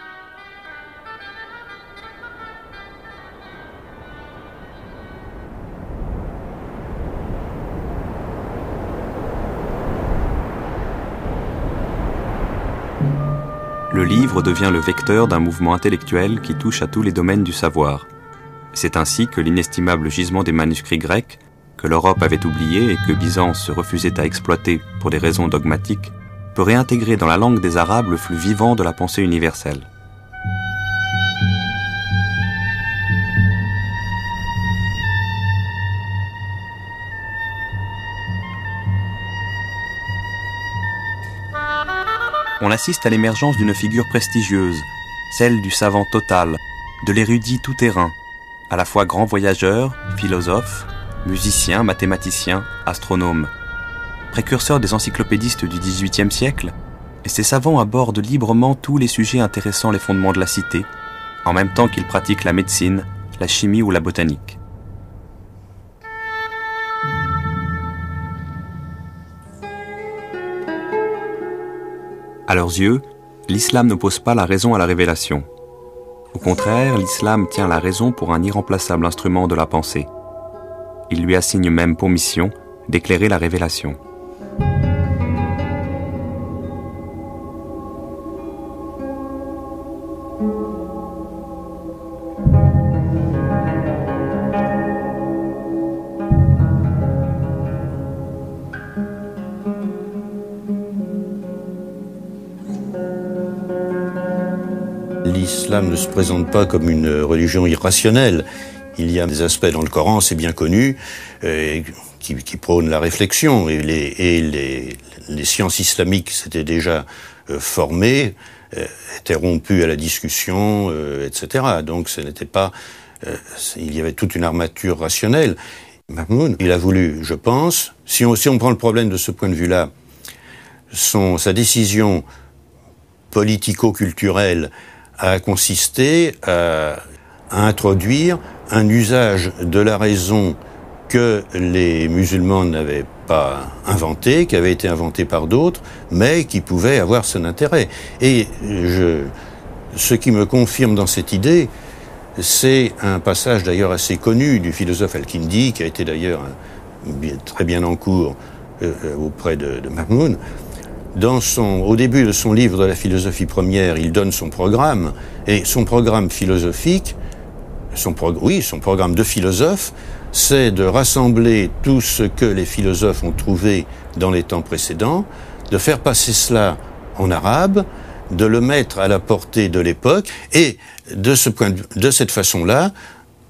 A: Le livre devient le vecteur d'un mouvement intellectuel qui touche à tous les domaines du savoir. C'est ainsi que l'inestimable gisement des manuscrits grecs, que l'Europe avait oublié et que Byzance se refusait à exploiter pour des raisons dogmatiques, peut réintégrer dans la langue des Arabes le flux vivant de la pensée universelle. On assiste à l'émergence d'une figure prestigieuse, celle du savant total, de l'érudit tout-terrain, à la fois grand voyageur, philosophe, musicien, mathématicien, astronome. Précurseur des encyclopédistes du XVIIIe siècle, ces savants abordent librement tous les sujets intéressant les fondements de la cité, en même temps qu'ils pratiquent la médecine, la chimie ou la botanique. À leurs yeux, l'islam n'oppose pas la raison à la révélation. Au contraire, l'islam tient la raison pour un irremplaçable instrument de la pensée. Il lui assigne même pour mission d'éclairer la révélation.
H: L'islam ne se présente pas comme une religion irrationnelle. Il y a des aspects dans le Coran, c'est bien connu, qui prônent la réflexion. Et les sciences islamiques s'étaient déjà formées, étaient rompues à la discussion, etc. Donc ce n'était pas... il y avait toute une armature rationnelle. Mahmoud, il a voulu, je pense, si on prend le problème de ce point de vue-là, sa décision politico-culturelle a consisté à introduire un usage de la raison que les musulmans n'avaient pas inventé, qui avait été inventé par d'autres, mais qui pouvait avoir son intérêt. Et ce qui me confirme dans cette idée, c'est un passage d'ailleurs assez connu du philosophe Al-Kindi, qui a été d'ailleurs très bien en cours auprès de Mahmoud. Au début de son livre de la philosophie première, il donne son programme, et son programme philosophique, son programme de philosophe, c'est de rassembler tout ce que les philosophes ont trouvé dans les temps précédents, de faire passer cela en arabe, de le mettre à la portée de l'époque, et de cette façon-là,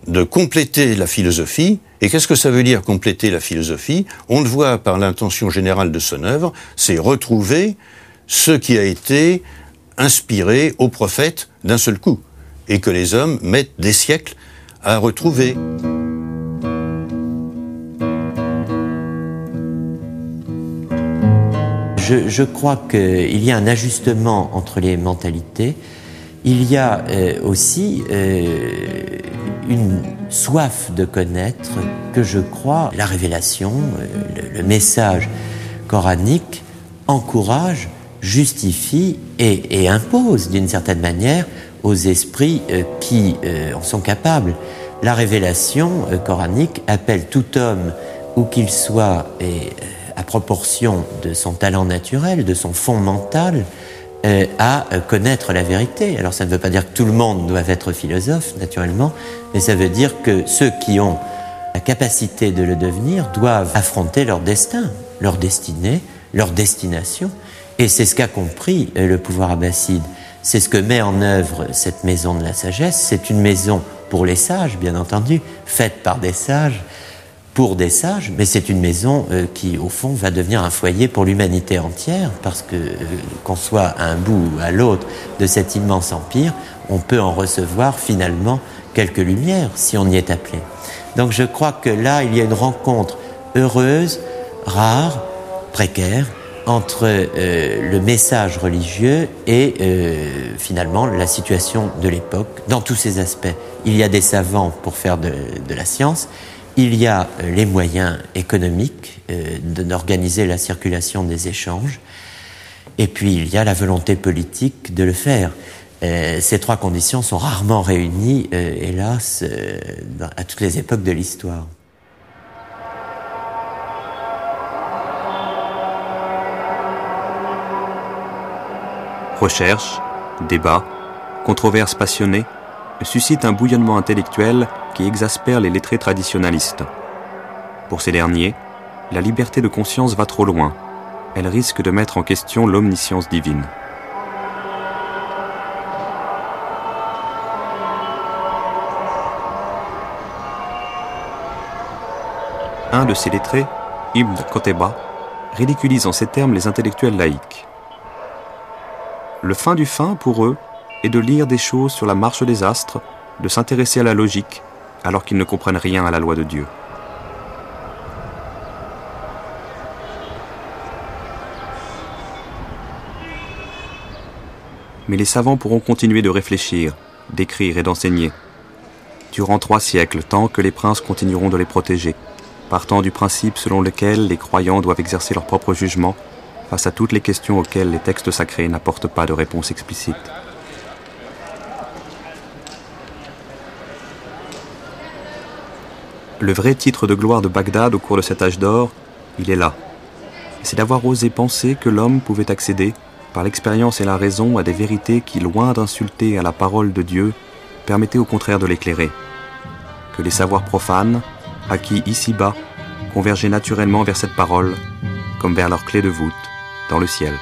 H: de compléter la philosophie. Et qu'est-ce que ça veut dire compléter la philosophie? On le voit par l'intention générale de son œuvre, c'est retrouver ce qui a été inspiré aux prophètes d'un seul coup, et que les hommes mettent des siècles à retrouver.
G: Je crois qu'il y a un ajustement entre les mentalités. Il y a aussi une soif de connaître que je crois la révélation, le message coranique encourage, justifie et impose d'une certaine manière aux esprits qui en sont capables. La révélation coranique appelle tout homme, où qu'il soit, et à proportion de son talent naturel, de son fond mental, à connaître la vérité. Alors ça ne veut pas dire que tout le monde doit être philosophe, naturellement, mais ça veut dire que ceux qui ont la capacité de le devenir doivent affronter leur destin, leur destinée, leur destination. Et c'est ce qu'a compris le pouvoir abbasside. C'est ce que met en œuvre cette maison de la sagesse. C'est une maison pour les sages, bien entendu, faite par des sages, pour des sages, mais c'est une maison qui, au fond, va devenir un foyer pour l'humanité entière, parce que, qu'on soit à un bout ou à l'autre de cet immense empire, on peut en recevoir finalement quelques lumières, si on y est appelé. Donc je crois que là, il y a une rencontre heureuse, rare, précaire, entre le message religieux et finalement la situation de l'époque, dans tous ses aspects. Il y a des savants pour faire de la science, il y a les moyens économiques d'organiser la circulation des échanges, et puis il y a la volonté politique de le faire. Ces trois conditions sont rarement réunies, hélas, à toutes les époques de l'histoire.
A: Recherche, débat, controverses passionnées suscitent un bouillonnement intellectuel qui exaspère les lettrés traditionalistes. Pour ces derniers, la liberté de conscience va trop loin. Elle risque de mettre en question l'omniscience divine. Un de ces lettrés, Ibn Qutayba, ridiculise en ces termes les intellectuels laïcs. Le fin du fin, pour eux, est de lire des choses sur la marche des astres, de s'intéresser à la logique, alors qu'ils ne comprennent rien à la loi de Dieu. Mais les savants pourront continuer de réfléchir, d'écrire et d'enseigner, durant 3 siècles, tant que les princes continueront de les protéger, partant du principe selon lequel les croyants doivent exercer leur propre jugement face à toutes les questions auxquelles les textes sacrés n'apportent pas de réponse explicite. Le vrai titre de gloire de Bagdad au cours de cet âge d'or, il est là. C'est d'avoir osé penser que l'homme pouvait accéder, par l'expérience et la raison, à des vérités qui, loin d'insulter à la parole de Dieu, permettaient au contraire de l'éclairer. Que les savoirs profanes, acquis ici-bas, convergeaient naturellement vers cette parole, comme vers leur clé de voûte, dans le ciel.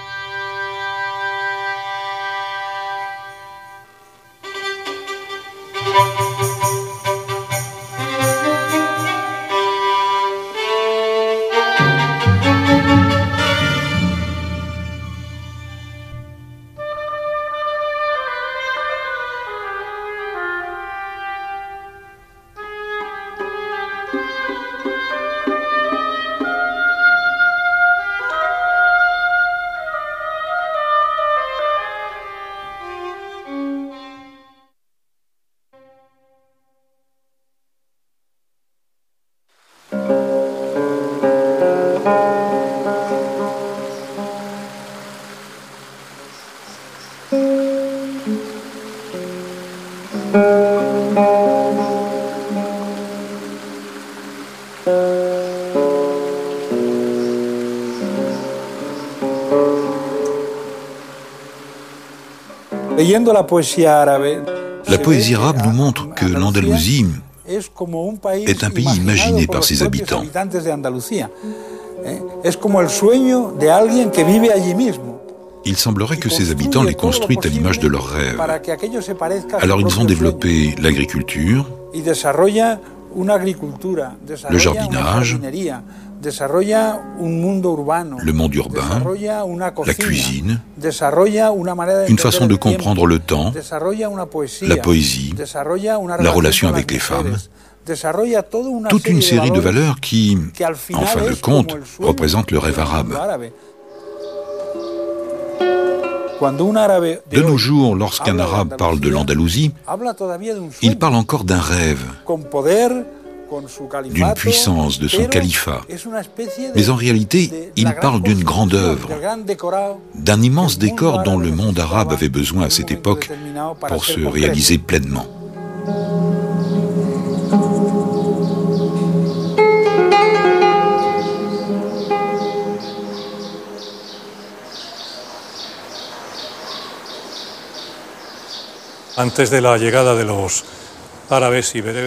I: La poésie arabe nous montre que l'Andalousie est un pays imaginé par ses habitants. Il semblerait que ces habitants l'aient construite à l'image de leurs rêves. Alors ils ont développé l'agriculture, le jardinage, le monde urbain, la cuisine, une façon de comprendre le temps, la poésie, la relation avec les femmes, toute une série de valeurs qui, en fin de compte, représentent le rêve arabe. De nos jours, lorsqu'un arabe parle de l'Andalousie, il parle encore d'un rêve, d'une puissance, de son califat. Mais en réalité, il parle d'une grande œuvre, d'un immense décor dont le monde arabe avait besoin à cette époque pour se réaliser pleinement.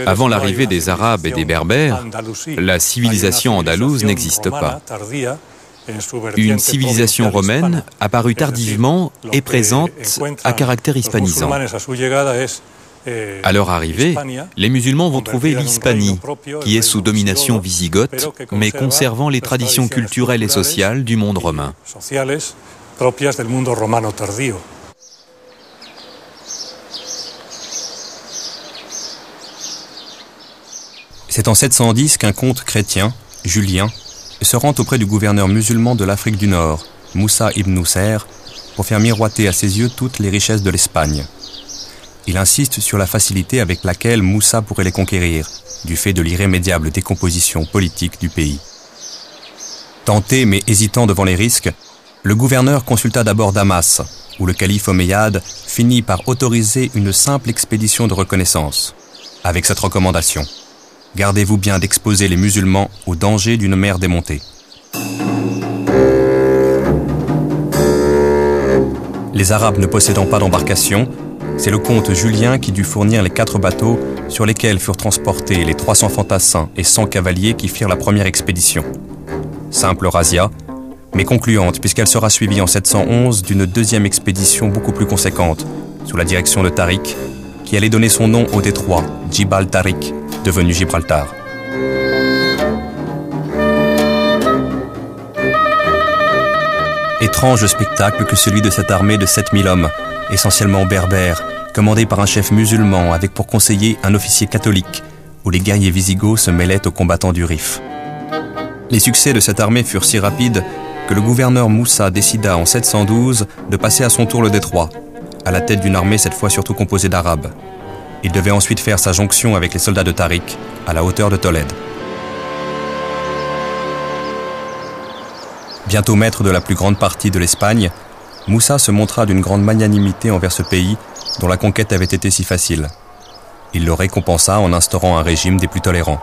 J: Avant l'arrivée des Arabes et des Berbères, la civilisation andalouse n'existe pas. Une civilisation romaine, apparue tardivement, est présente à caractère hispanisant. À leur arrivée, les musulmans vont trouver l'Hispanie, qui est sous domination wisigoth, mais conservant les traditions culturelles et sociales du monde romain.
A: C'est en 710 qu'un comte chrétien, Julien, se rend auprès du gouverneur musulman de l'Afrique du Nord, Moussa ibn Nusayr, pour faire miroiter à ses yeux toutes les richesses de l'Espagne. Il insiste sur la facilité avec laquelle Moussa pourrait les conquérir, du fait de l'irrémédiable décomposition politique du pays. Tenté mais hésitant devant les risques, le gouverneur consulta d'abord Damas, où le calife omeyyade finit par autoriser une simple expédition de reconnaissance, avec cette recommandation: gardez-vous bien d'exposer les musulmans au danger d'une mer démontée. Les Arabes ne possédant pas d'embarcation, c'est le comte Julien qui dut fournir les 4 bateaux sur lesquels furent transportés les 300 fantassins et 100 cavaliers qui firent la première expédition. Simple razzia, mais concluante puisqu'elle sera suivie en 711 d'une deuxième expédition beaucoup plus conséquente, sous la direction de Tariq, qui allait donner son nom au détroit Djibal Tariq, devenu Gibraltar. Étrange spectacle que celui de cette armée de 7000 hommes, essentiellement berbères, commandée par un chef musulman avec pour conseiller un officier catholique, où les guerriers wisigoths se mêlaient aux combattants du Rif. Les succès de cette armée furent si rapides que le gouverneur Moussa décida en 712 de passer à son tour le détroit, à la tête d'une armée cette fois surtout composée d'Arabes. Il devait ensuite faire sa jonction avec les soldats de Tariq, à la hauteur de Tolède. Bientôt maître de la plus grande partie de l'Espagne, Moussa se montra d'une grande magnanimité envers ce pays dont la conquête avait été si facile. Il le récompensa en instaurant un régime des plus tolérants.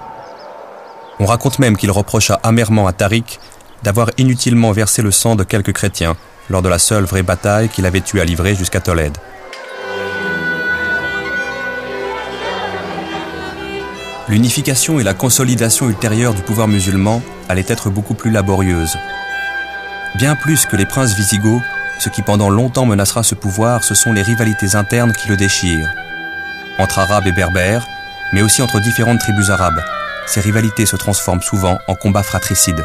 A: On raconte même qu'il reprocha amèrement à Tariq d'avoir inutilement versé le sang de quelques chrétiens lors de la seule vraie bataille qu'il avait eu à livrer jusqu'à Tolède. L'unification et la consolidation ultérieure du pouvoir musulman allaient être beaucoup plus laborieuses. Bien plus que les princes wisigoths, ce qui pendant longtemps menacera ce pouvoir, ce sont les rivalités internes qui le déchirent. Entre Arabes et Berbères, mais aussi entre différentes tribus arabes, ces rivalités se transforment souvent en combats fratricides.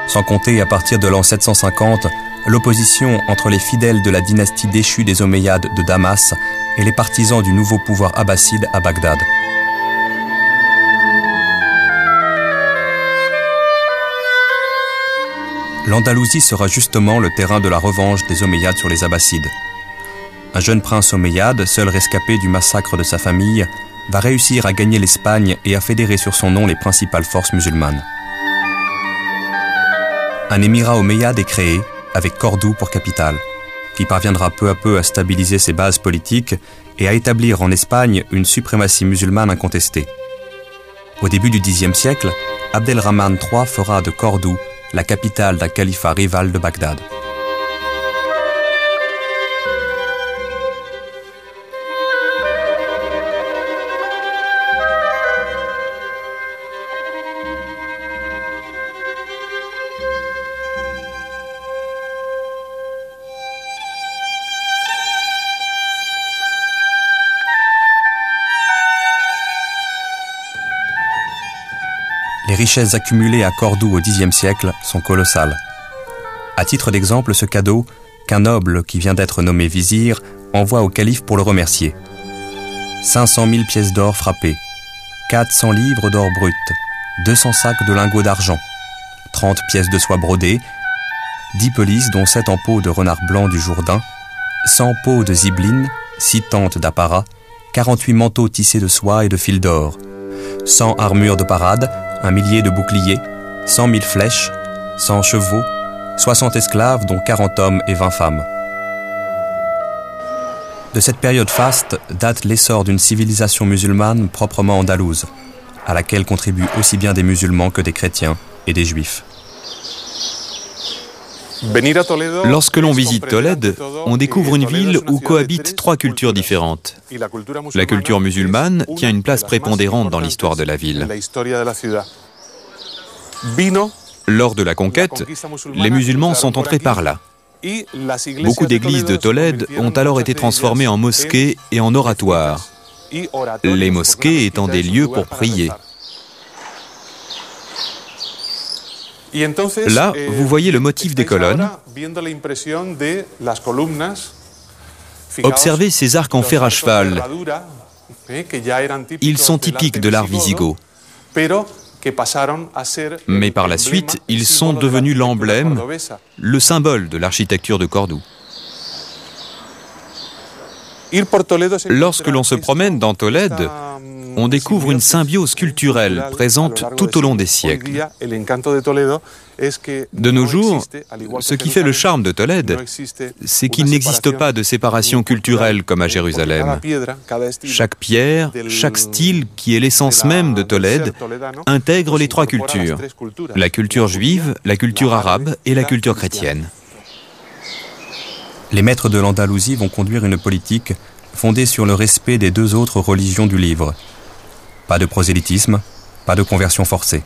A: Sans compter, à partir de l'an 750, l'opposition entre les fidèles de la dynastie déchue des Omeyyades de Damas et les partisans du nouveau pouvoir abbasside à Bagdad. L'Andalousie sera justement le terrain de la revanche des Omeyyades sur les Abbassides. Un jeune prince omeyyade, seul rescapé du massacre de sa famille, va réussir à gagner l'Espagne et à fédérer sur son nom les principales forces musulmanes. Un émirat omeyyade est créé, avec Cordoue pour capitale, qui parviendra peu à peu à stabiliser ses bases politiques et à établir en Espagne une suprématie musulmane incontestée. Au début du Xe siècle, Abdelrahman III fera de Cordoue la capitale d'un califat rival de Bagdad. Les richesses accumulées à Cordoue au Xe siècle sont colossales. À titre d'exemple, ce cadeau qu'un noble qui vient d'être nommé vizir envoie au calife pour le remercier. 500 000 pièces d'or frappées, 400 livres d'or brut, 200 sacs de lingots d'argent, 30 pièces de soie brodée, 10 pelisses dont 7 en peau de renard blanc du Jourdain 100 pots de zibeline, 6 tentes d'apparat, 48 manteaux tissés de soie et de fil d'or, 100 armures de parade, 1 millier de boucliers, 100 000 flèches, 100 chevaux, 60 esclaves dont 40 hommes et 20 femmes. De cette période faste date l'essor d'une civilisation musulmane proprement andalouse, à laquelle contribuent aussi bien des musulmans que des chrétiens et des juifs.
J: Lorsque l'on visite Tolède, on découvre une ville où cohabitent 3 cultures différentes. La culture musulmane tient une place prépondérante dans l'histoire de la ville. Lors de la conquête, les musulmans sont entrés par là. Beaucoup d'églises de Tolède ont alors été transformées en mosquées et en oratoires, les mosquées étant des lieux pour prier. Là, vous voyez le motif des colonnes. Observez ces arcs en fer à cheval. Ils sont typiques de l'art wisigoth. Mais par la suite, ils sont devenus l'emblème, le symbole de l'architecture de Cordoue. Lorsque l'on se promène dans Tolède, on découvre une symbiose culturelle présente tout au long des siècles. De nos jours, ce qui fait le charme de Tolède, c'est qu'il n'existe pas de séparation culturelle comme à Jérusalem. Chaque pierre, chaque style, qui est l'essence même de Tolède, intègre les 3 cultures, la culture juive, la culture arabe et la culture chrétienne.
A: Les maîtres de l'Andalousie vont conduire une politique fondée sur le respect des 2 autres religions du livre. Pas de prosélytisme, pas de conversion forcée.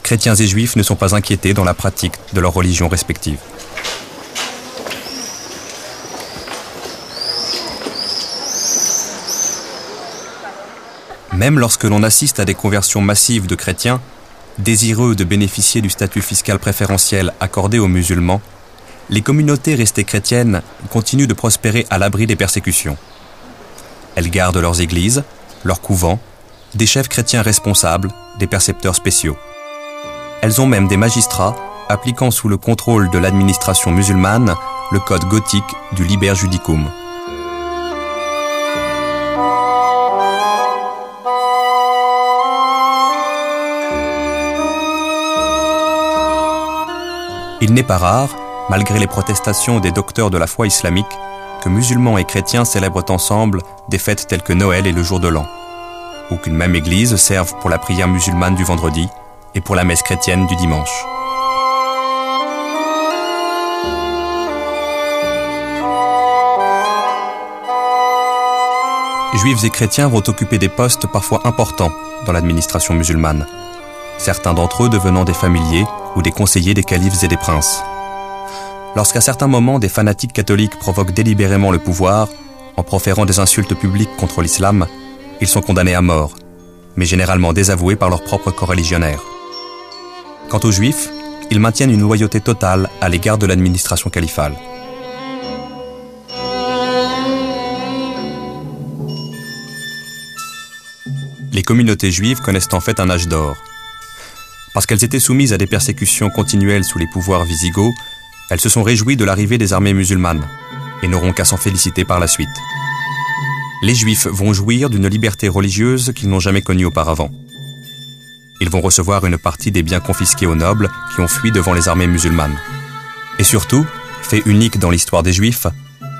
A: Chrétiens et juifs ne sont pas inquiétés dans la pratique de leurs religions respectives. Même lorsque l'on assiste à des conversions massives de chrétiens, désireux de bénéficier du statut fiscal préférentiel accordé aux musulmans, les communautés restées chrétiennes continuent de prospérer à l'abri des persécutions. Elles gardent leurs églises, leurs couvents, des chefs chrétiens responsables, des percepteurs spéciaux. Elles ont même des magistrats appliquant sous le contrôle de l'administration musulmane le code gothique du Liber Judicum. Il n'est pas rare, malgré les protestations des docteurs de la foi islamique, que musulmans et chrétiens célèbrent ensemble des fêtes telles que Noël et le jour de l'an, ou qu'une même église serve pour la prière musulmane du vendredi et pour la messe chrétienne du dimanche. Juifs et chrétiens vont occuper des postes parfois importants dans l'administration musulmane, certains d'entre eux devenant des familiers ou des conseillers des califes et des princes. Lorsqu'à certains moments des fanatiques catholiques provoquent délibérément le pouvoir, en proférant des insultes publiques contre l'islam, ils sont condamnés à mort, mais généralement désavoués par leurs propres coreligionnaires. Quant aux juifs, ils maintiennent une loyauté totale à l'égard de l'administration califale. Les communautés juives connaissent en fait un âge d'or. Parce qu'elles étaient soumises à des persécutions continuelles sous les pouvoirs wisigoths, elles se sont réjouies de l'arrivée des armées musulmanes et n'auront qu'à s'en féliciter par la suite. Les Juifs vont jouir d'une liberté religieuse qu'ils n'ont jamais connue auparavant. Ils vont recevoir une partie des biens confisqués aux nobles qui ont fui devant les armées musulmanes. Et surtout, fait unique dans l'histoire des Juifs,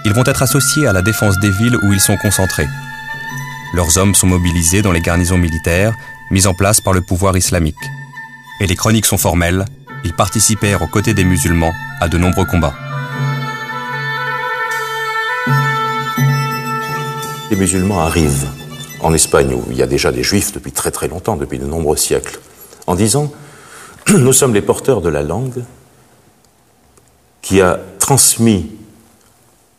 A: ils vont être associés à la défense des villes où ils sont concentrés. Leurs hommes sont mobilisés dans les garnisons militaires mises en place par le pouvoir islamique. Et les chroniques sont formelles, ils participèrent aux côtés des musulmans à de nombreux combats.
K: Les musulmans arrivent en Espagne, où il y a déjà des juifs depuis très très longtemps, depuis de nombreux siècles, en disant « Nous sommes les porteurs de la langue qui a transmis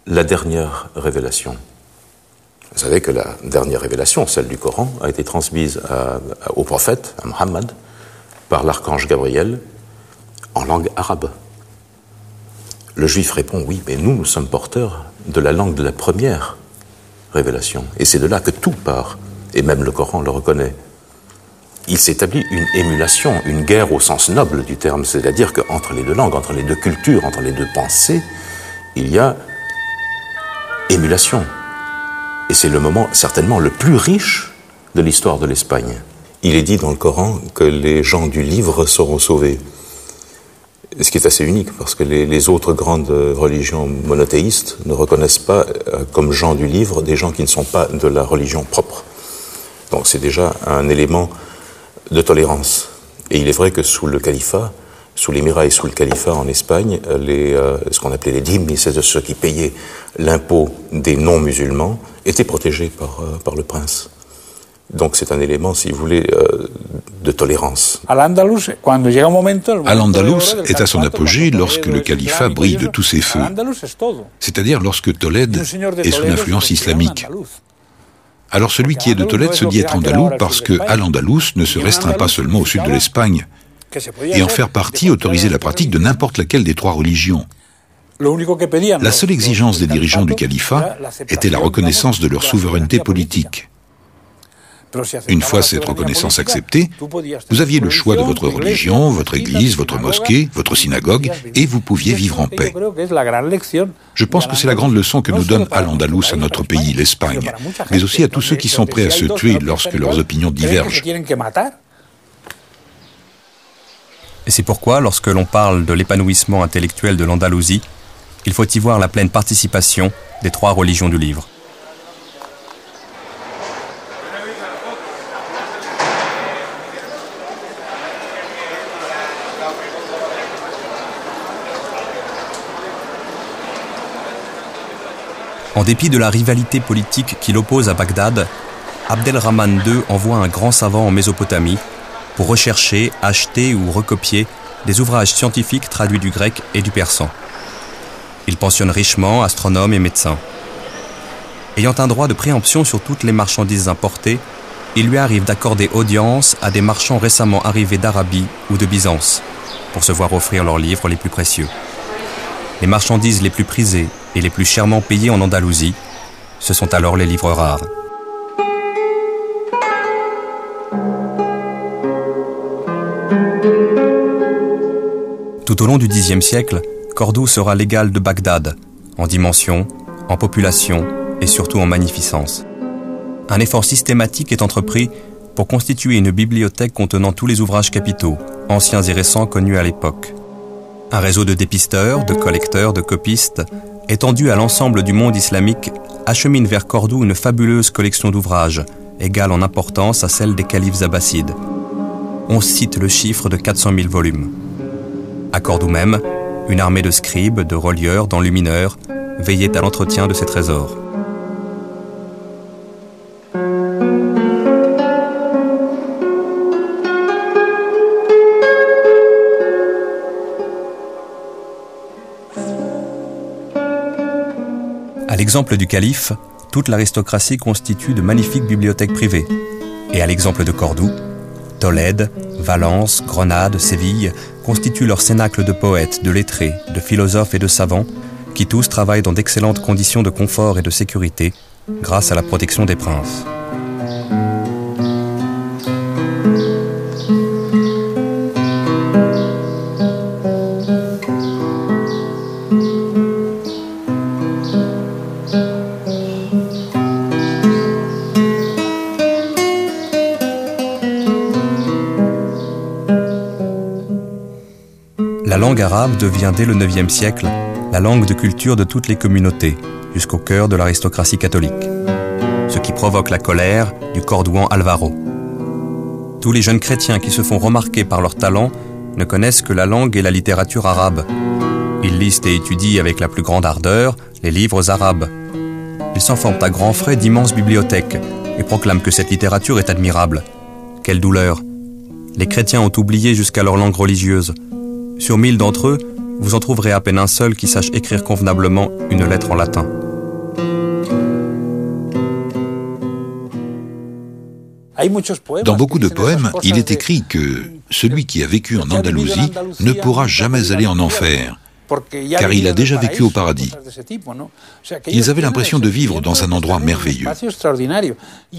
K: la dernière révélation. » Vous savez que la dernière révélation, celle du Coran, a été transmise au prophète, à Mohammed, par l'archange Gabriel, en langue arabe. Le juif répond « Oui, mais nous sommes porteurs de la langue de la première révélation. » Et c'est de là que tout part, et même le Coran le reconnaît. Il s'établit une émulation, une guerre au sens noble du terme, c'est-à-dire qu'entre les deux langues, entre les deux cultures, entre les deux pensées, il y a émulation. Et c'est le moment certainement le plus riche de l'histoire de l'Espagne. Il est dit dans le Coran que les gens du livre seront sauvés. Ce qui est assez unique, parce que les autres grandes religions monothéistes ne reconnaissent pas comme gens du livre des gens qui ne sont pas de la religion propre. Donc c'est déjà un élément de tolérance. Et il est vrai que sous le califat, sous l'émirat et sous le califat en Espagne, ce qu'on appelait les dhimmi, c'est-à-dire ceux qui payaient l'impôt des non-musulmans, étaient protégés par le prince. Donc c'est un élément, si vous voulez, de tolérance.
I: Al-Andalus est à son apogée lorsque le califat brille de tous ses feux, c'est-à-dire lorsque Tolède est sous l'influence islamique. Alors celui qui est de Tolède se dit être andalou parce que Al-Andalus ne se restreint pas seulement au sud de l'Espagne, et en faire partie autorisait la pratique de n'importe laquelle des trois religions. La seule exigence des dirigeants du califat était la reconnaissance de leur souveraineté politique. Une fois cette reconnaissance acceptée, vous aviez le choix de votre religion, votre église, votre mosquée, votre synagogue, et vous pouviez vivre en paix. Je pense que c'est la grande leçon que nous donne Al-Andalus à notre pays, l'Espagne, mais aussi à tous ceux qui sont prêts à se tuer lorsque leurs opinions divergent.
A: Et c'est pourquoi, lorsque l'on parle de l'épanouissement intellectuel de l'Andalousie, il faut y voir la pleine participation des trois religions du livre. En dépit de la rivalité politique qui l'oppose à Bagdad, Abdelrahman II envoie un grand savant en Mésopotamie pour rechercher, acheter ou recopier des ouvrages scientifiques traduits du grec et du persan. Il pensionne richement astronomes et médecins. Ayant un droit de préemption sur toutes les marchandises importées, il lui arrive d'accorder audience à des marchands récemment arrivés d'Arabie ou de Byzance pour se voir offrir leurs livres les plus précieux. Les marchandises les plus prisées et les plus chèrement payées en Andalousie, ce sont alors les livres rares. Tout au long du Xe siècle, Cordoue sera l'égal de Bagdad, en dimension, en population et surtout en magnificence. Un effort systématique est entrepris pour constituer une bibliothèque contenant tous les ouvrages capitaux, anciens et récents connus à l'époque. Un réseau de dépisteurs, de collecteurs, de copistes, étendu à l'ensemble du monde islamique, achemine vers Cordoue une fabuleuse collection d'ouvrages, égale en importance à celle des califes abbassides. On cite le chiffre de 400 000 volumes. À Cordoue même, une armée de scribes, de relieurs, d'enlumineurs veillait à l'entretien de ces trésors. À l'exemple du calife, toute l'aristocratie constitue de magnifiques bibliothèques privées. Et à l'exemple de Cordoue, Tolède, Valence, Grenade, Séville constituent leur cénacle de poètes, de lettrés, de philosophes et de savants qui tous travaillent dans d'excellentes conditions de confort et de sécurité grâce à la protection des princes. La langue arabe devient dès le IXe siècle la langue de culture de toutes les communautés, jusqu'au cœur de l'aristocratie catholique. Ce qui provoque la colère du Cordouan Alvaro. Tous les jeunes chrétiens qui se font remarquer par leur talent ne connaissent que la langue et la littérature arabe. Ils lisent et étudient avec la plus grande ardeur les livres arabes. Ils s'en forment à grands frais d'immenses bibliothèques et proclament que cette littérature est admirable. Quelle douleur! Les chrétiens ont oublié jusqu'à leur langue religieuse. Sur 1000 d'entre eux, vous en trouverez à peine un seul qui sache écrire convenablement une lettre en latin.
I: Dans beaucoup de poèmes, il est écrit que celui qui a vécu en Andalousie ne pourra jamais aller en enfer, car il a déjà vécu au paradis. Ils avaient l'impression de vivre dans un endroit merveilleux.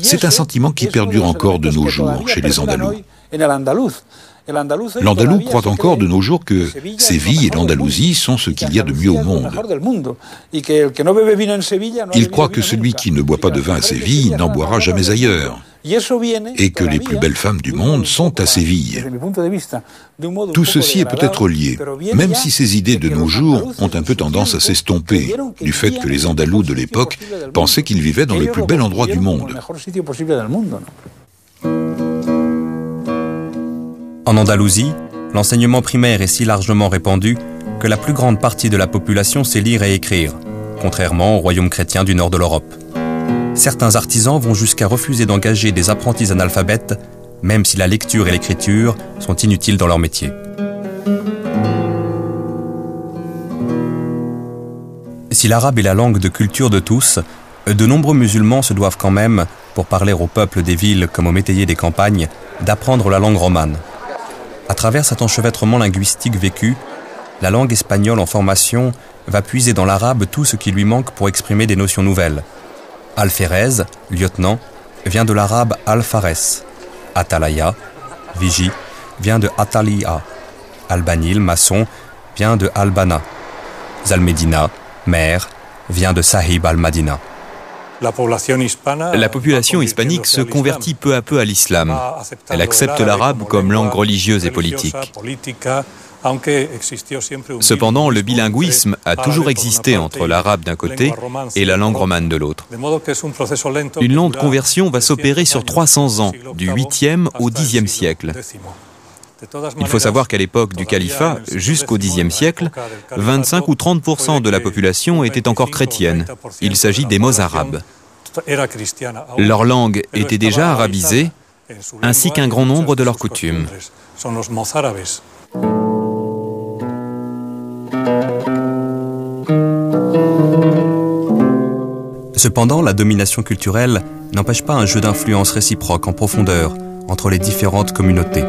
I: C'est un sentiment qui perdure encore de nos jours chez les Andalous. L'Andalou croit encore de nos jours que Séville et l'Andalousie sont ce qu'il y a de mieux au monde. Il croit que celui qui ne boit pas de vin à Séville n'en boira jamais ailleurs, et que les plus belles femmes du monde sont à Séville. Tout ceci est peut-être lié, même si ces idées de nos jours ont un peu tendance à s'estomper, du fait que les Andalous de l'époque pensaient qu'ils vivaient dans le plus bel endroit du monde.
A: En Andalousie, l'enseignement primaire est si largement répandu que la plus grande partie de la population sait lire et écrire, contrairement aux royaumes chrétiens du nord de l'Europe. Certains artisans vont jusqu'à refuser d'engager des apprentis analphabètes, même si la lecture et l'écriture sont inutiles dans leur métier. Si l'arabe est la langue de culture de tous, de nombreux musulmans se doivent quand même, pour parler au peuple des villes comme aux métayers des campagnes, d'apprendre la langue romane. À travers cet enchevêtrement linguistique vécu, la langue espagnole en formation va puiser dans l'arabe tout ce qui lui manque pour exprimer des notions nouvelles. Alférez, lieutenant, vient de l'arabe alfares. Atalaya, vigie, vient de ataliya. Albanil, maçon, vient de albana. Zalmedina, maire, vient de sahib al-Madina.
J: La population hispanique se convertit peu à peu à l'islam. Elle accepte l'arabe comme langue religieuse et politique. Cependant, le bilinguisme a toujours existé entre l'arabe d'un côté et la langue romane de l'autre. Une lente conversion va s'opérer sur 300 ans, du 8e au 10e siècle. Il faut savoir qu'à l'époque du califat, jusqu'au Xe siècle, 25 ou 30% de la population était encore chrétienne. Il s'agit des mozarabes. Leur langue était déjà arabisée, ainsi qu'un grand nombre de leurs coutumes.
A: Cependant, la domination culturelle n'empêche pas un jeu d'influence réciproque en profondeur entre les différentes communautés.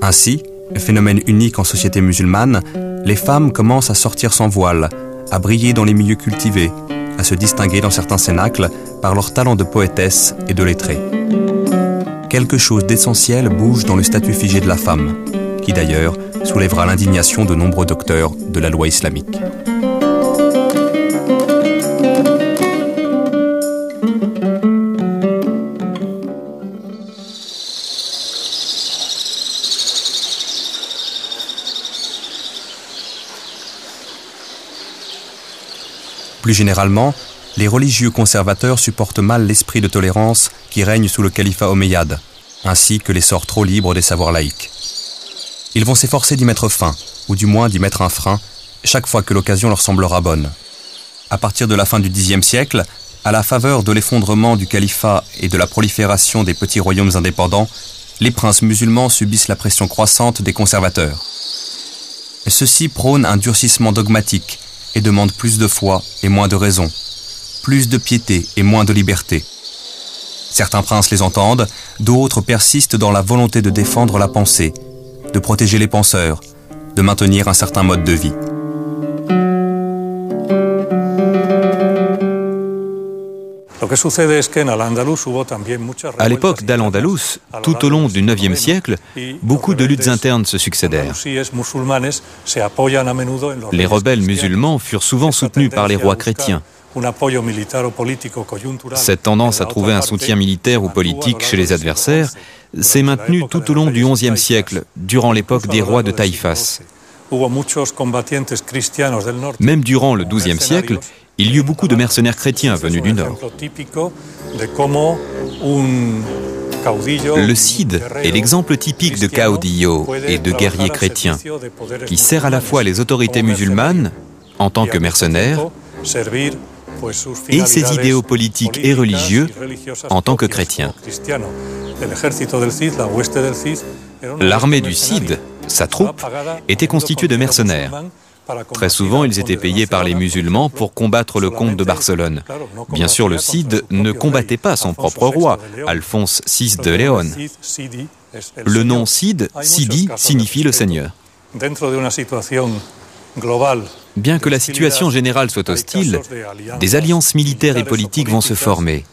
A: Ainsi, phénomène unique en société musulmane, les femmes commencent à sortir sans voile, à briller dans les milieux cultivés, à se distinguer dans certains cénacles par leur talent de poétesse et de lettrée. Quelque chose d'essentiel bouge dans le statut figé de la femme, qui d'ailleurs soulèvera l'indignation de nombreux docteurs de la loi islamique. Plus généralement, les religieux conservateurs supportent mal l'esprit de tolérance qui règne sous le califat omeyyade, ainsi que l'essor trop libre des savoirs laïques. Ils vont s'efforcer d'y mettre fin, ou du moins d'y mettre un frein, chaque fois que l'occasion leur semblera bonne. À partir de la fin du Xe siècle, à la faveur de l'effondrement du califat et de la prolifération des petits royaumes indépendants, les princes musulmans subissent la pression croissante des conservateurs. Ceux-ci prônent un durcissement dogmatique et demandent plus de foi et moins de raison, plus de piété et moins de liberté. Certains princes les entendent, d'autres persistent dans la volonté de défendre la pensée, de protéger les penseurs, de maintenir un certain mode de vie.
J: À l'époque d'Al-Andalus, tout au long du IXe siècle, beaucoup de luttes internes se succédèrent. Les rebelles musulmans furent souvent soutenus par les rois chrétiens. Cette tendance à trouver un soutien militaire ou politique chez les adversaires s'est maintenue tout au long du XIe siècle, durant l'époque des rois de Taïfas. Même durant le XIIe siècle, il y eut beaucoup de mercenaires chrétiens venus du Nord. Le Cid est l'exemple typique de caudillo et de guerrier chrétien, qui sert à la fois les autorités musulmanes, en tant que mercenaires, et ses idéaux politiques et religieux, en tant que chrétiens. L'armée du Cid, sa troupe, était constituée de mercenaires. Très souvent, ils étaient payés par les musulmans pour combattre le comte de Barcelone. Bien sûr, le Cid ne combattait pas son propre roi, Alphonse VI de Léon. Le nom Cid, Sidi, signifie le Seigneur. Bien que la situation générale soit hostile, des alliances militaires et politiques vont se former.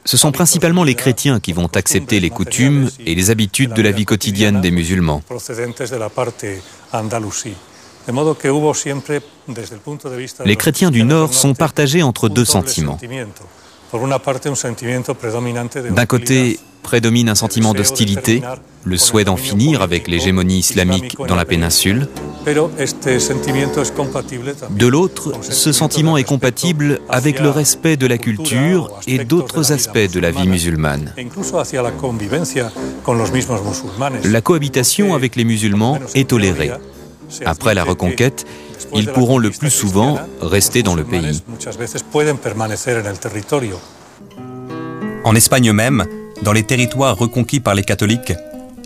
J: Ce sont principalement les chrétiens qui vont accepter les coutumes et les habitudes de la vie quotidienne des musulmans. Les chrétiens du Nord sont partagés entre deux sentiments. D'un côté, prédomine un sentiment d'hostilité, le souhait d'en finir avec l'hégémonie islamique dans la péninsule. De l'autre, ce sentiment est compatible avec le respect de la culture et d'autres aspects de la vie musulmane. La cohabitation avec les musulmans est tolérée. Après la reconquête, ils pourront le plus souvent rester dans le pays.
A: En Espagne même, dans les territoires reconquis par les catholiques,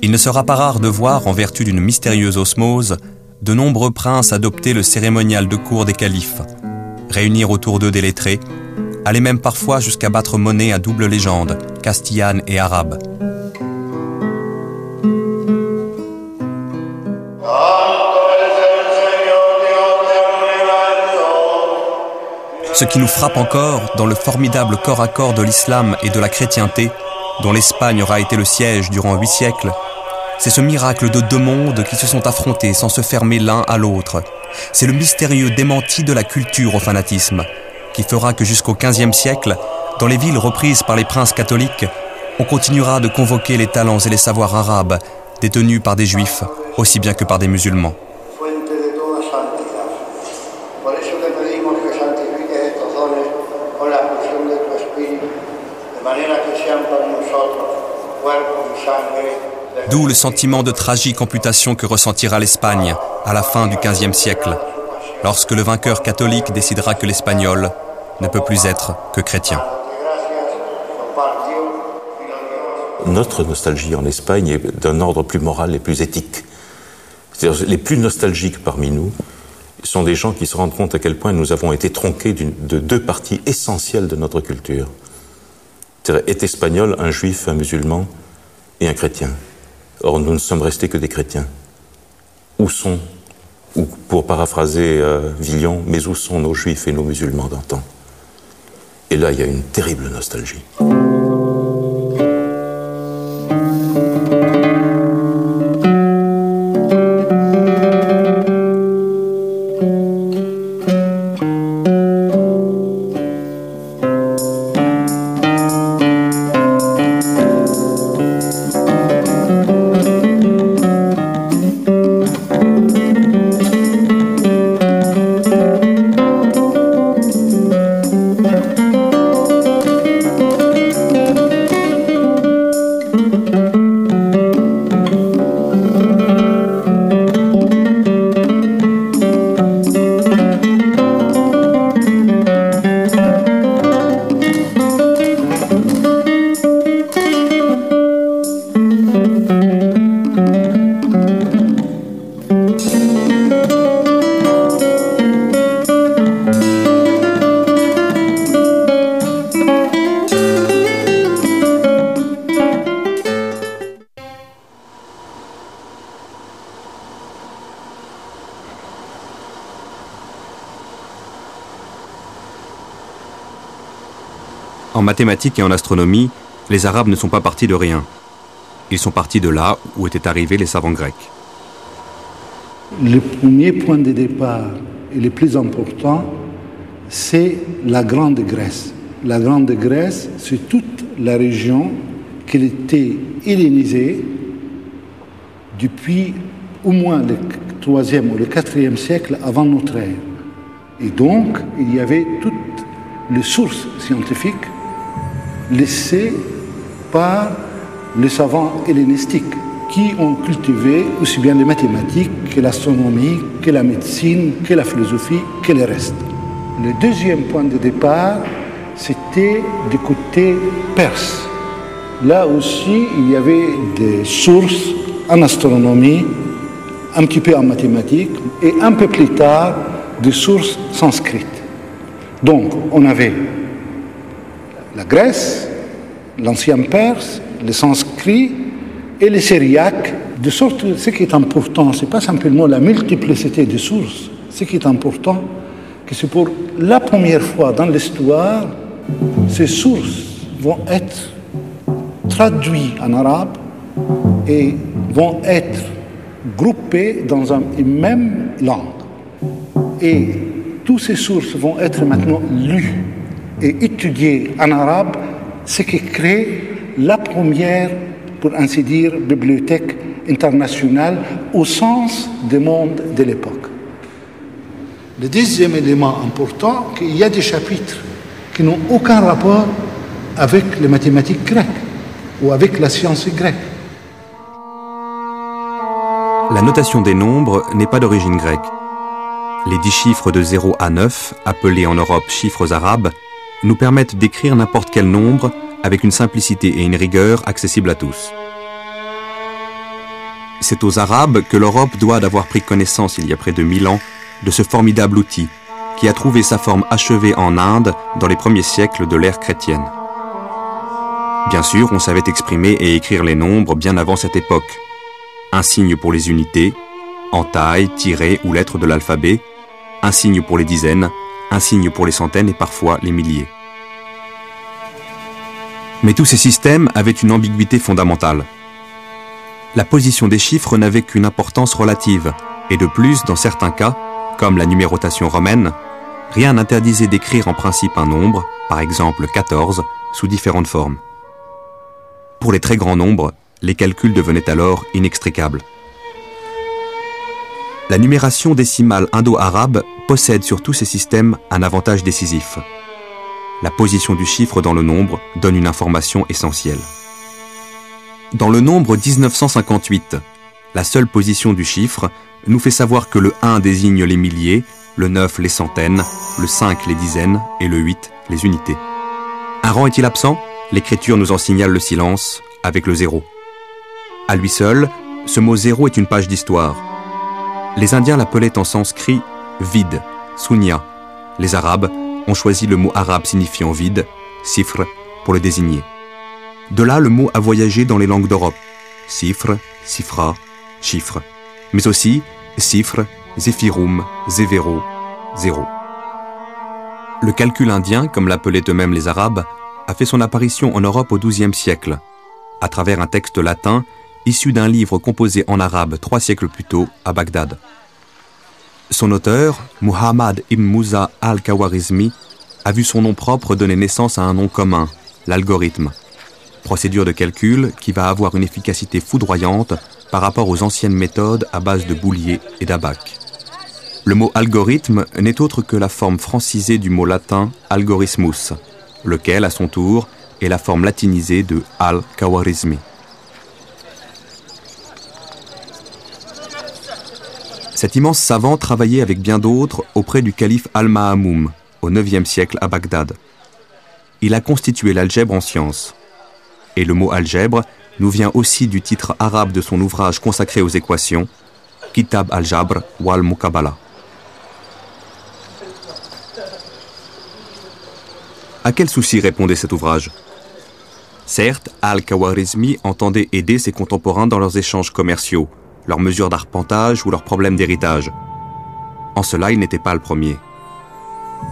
A: il ne sera pas rare de voir, en vertu d'une mystérieuse osmose, de nombreux princes adopter le cérémonial de cour des califes, réunir autour d'eux des lettrés, aller même parfois jusqu'à battre monnaie à double légende, castillane et arabe. Ce qui nous frappe encore dans le formidable corps à corps de l'islam et de la chrétienté, dont l'Espagne aura été le siège durant 8 siècles, c'est ce miracle de deux mondes qui se sont affrontés sans se fermer l'un à l'autre. C'est le mystérieux démenti de la culture au fanatisme, qui fera que jusqu'au XVe siècle, dans les villes reprises par les princes catholiques, on continuera de convoquer les talents et les savoirs arabes, détenus par des juifs, aussi bien que par des musulmans. D'où le sentiment de tragique amputation que ressentira l'Espagne à la fin du XVe siècle, lorsque le vainqueur catholique décidera que l'Espagnol ne peut plus être que chrétien.
K: Notre nostalgie en Espagne est d'un ordre plus moral et plus éthique. C'est-à-dire, les plus nostalgiques parmi nous sont des gens qui se rendent compte à quel point nous avons été tronqués de deux parties essentielles de notre culture. C'est-à-dire, est espagnol un juif, un musulman et un chrétien. Or, nous ne sommes restés que des chrétiens. Où sont, ou pour paraphraser Villon, mais où sont nos juifs et nos musulmans d'antan? Et là, il y a une terrible nostalgie.
A: En mathématiques et en astronomie, les Arabes ne sont pas partis de rien. Ils sont partis de là où étaient arrivés les savants grecs.
L: Le premier point de départ et le plus important, c'est la Grande Grèce. La Grande Grèce, c'est toute la région qui était hellénisée depuis au moins le 3e ou le 4e siècle avant notre ère. Et donc, il y avait toutes les sources scientifiques laissées par les savants hellénistiques qui ont cultivé aussi bien les mathématiques que l'astronomie, que la médecine, que la philosophie, que le reste. Le deuxième point de départ, c'était du côté perse. Là aussi, il y avait des sources en astronomie, un petit peu en mathématiques, et un peu plus tard, des sources sanskrites. Donc, on avait la Grèce, l'ancien Perse, le sanskrit et les syriaques, de sorte que ce qui est important, ce n'est pas simplement la multiplicité des sources, ce qui est important, que c'est pour la première fois dans l'histoire, ces sources vont être traduites en arabe et vont être groupées dans une même langue. Et toutes ces sources vont être maintenant lues et étudiées en arabe, ce qui crée la première, pour ainsi dire, bibliothèque internationale au sens du monde de l'époque. Le deuxième élément important, c'est qu'il y a des chapitres qui n'ont aucun rapport avec les mathématiques grecques ou avec la science grecque.
A: La notation des nombres n'est pas d'origine grecque. Les 10 chiffres de 0 à 9, appelés en Europe chiffres arabes, nous permettent d'écrire n'importe quel nombre avec une simplicité et une rigueur accessibles à tous. C'est aux Arabes que l'Europe doit d'avoir pris connaissance il y a près de 1000 ans de ce formidable outil qui a trouvé sa forme achevée en Inde dans les premiers siècles de l'ère chrétienne. Bien sûr, on savait exprimer et écrire les nombres bien avant cette époque. Un signe pour les unités, entailles, tirets ou lettres de l'alphabet, un signe pour les dizaines, un signe pour les centaines et parfois les milliers. Mais tous ces systèmes avaient une ambiguïté fondamentale. La position des chiffres n'avait qu'une importance relative, et de plus, dans certains cas, comme la numérotation romaine, rien n'interdisait d'écrire en principe un nombre, par exemple 14, sous différentes formes. Pour les très grands nombres, les calculs devenaient alors inextricables. La numération décimale indo-arabe possède sur tous ces systèmes un avantage décisif. La position du chiffre dans le nombre donne une information essentielle. Dans le nombre 1958, la seule position du chiffre nous fait savoir que le 1 désigne les milliers, le 9 les centaines, le 5 les dizaines et le 8 les unités. Un rang est-il absent? L'écriture nous en signale le silence avec le 0. À lui seul, ce mot 0 est une page d'histoire. Les Indiens l'appelaient en sanskrit vide, sunya. Les Arabes ont choisi le mot arabe signifiant vide, sifr, pour le désigner. De là, le mot a voyagé dans les langues d'Europe. Sifre, sifra, chiffre. Mais aussi sifre, zéphirum, zévéro, zéro. Le calcul indien, comme l'appelaient eux-mêmes les Arabes, a fait son apparition en Europe au XIIe siècle, à travers un texte latin issu d'un livre composé en arabe 3 siècles plus tôt à Bagdad. Son auteur, Muhammad ibn Musa al-Khawarizmi, a vu son nom propre donner naissance à un nom commun, l'algorithme. Procédure de calcul qui va avoir une efficacité foudroyante par rapport aux anciennes méthodes à base de boulier et d'abac. Le mot algorithme n'est autre que la forme francisée du mot latin algorithmus, lequel, à son tour, est la forme latinisée de al-Khawarizmi. Cet immense savant travaillait avec bien d'autres auprès du calife Al-Ma'amoum, au IXe siècle à Bagdad. Il a constitué l'algèbre en sciences. Et le mot algèbre nous vient aussi du titre arabe de son ouvrage consacré aux équations, Kitab al-Jabr wal Muqabala. À quel souci répondait cet ouvrage? Certes, Al-Khawarizmi entendait aider ses contemporains dans leurs échanges commerciaux, leurs mesures d'arpentage ou leurs problèmes d'héritage. En cela, il n'était pas le premier.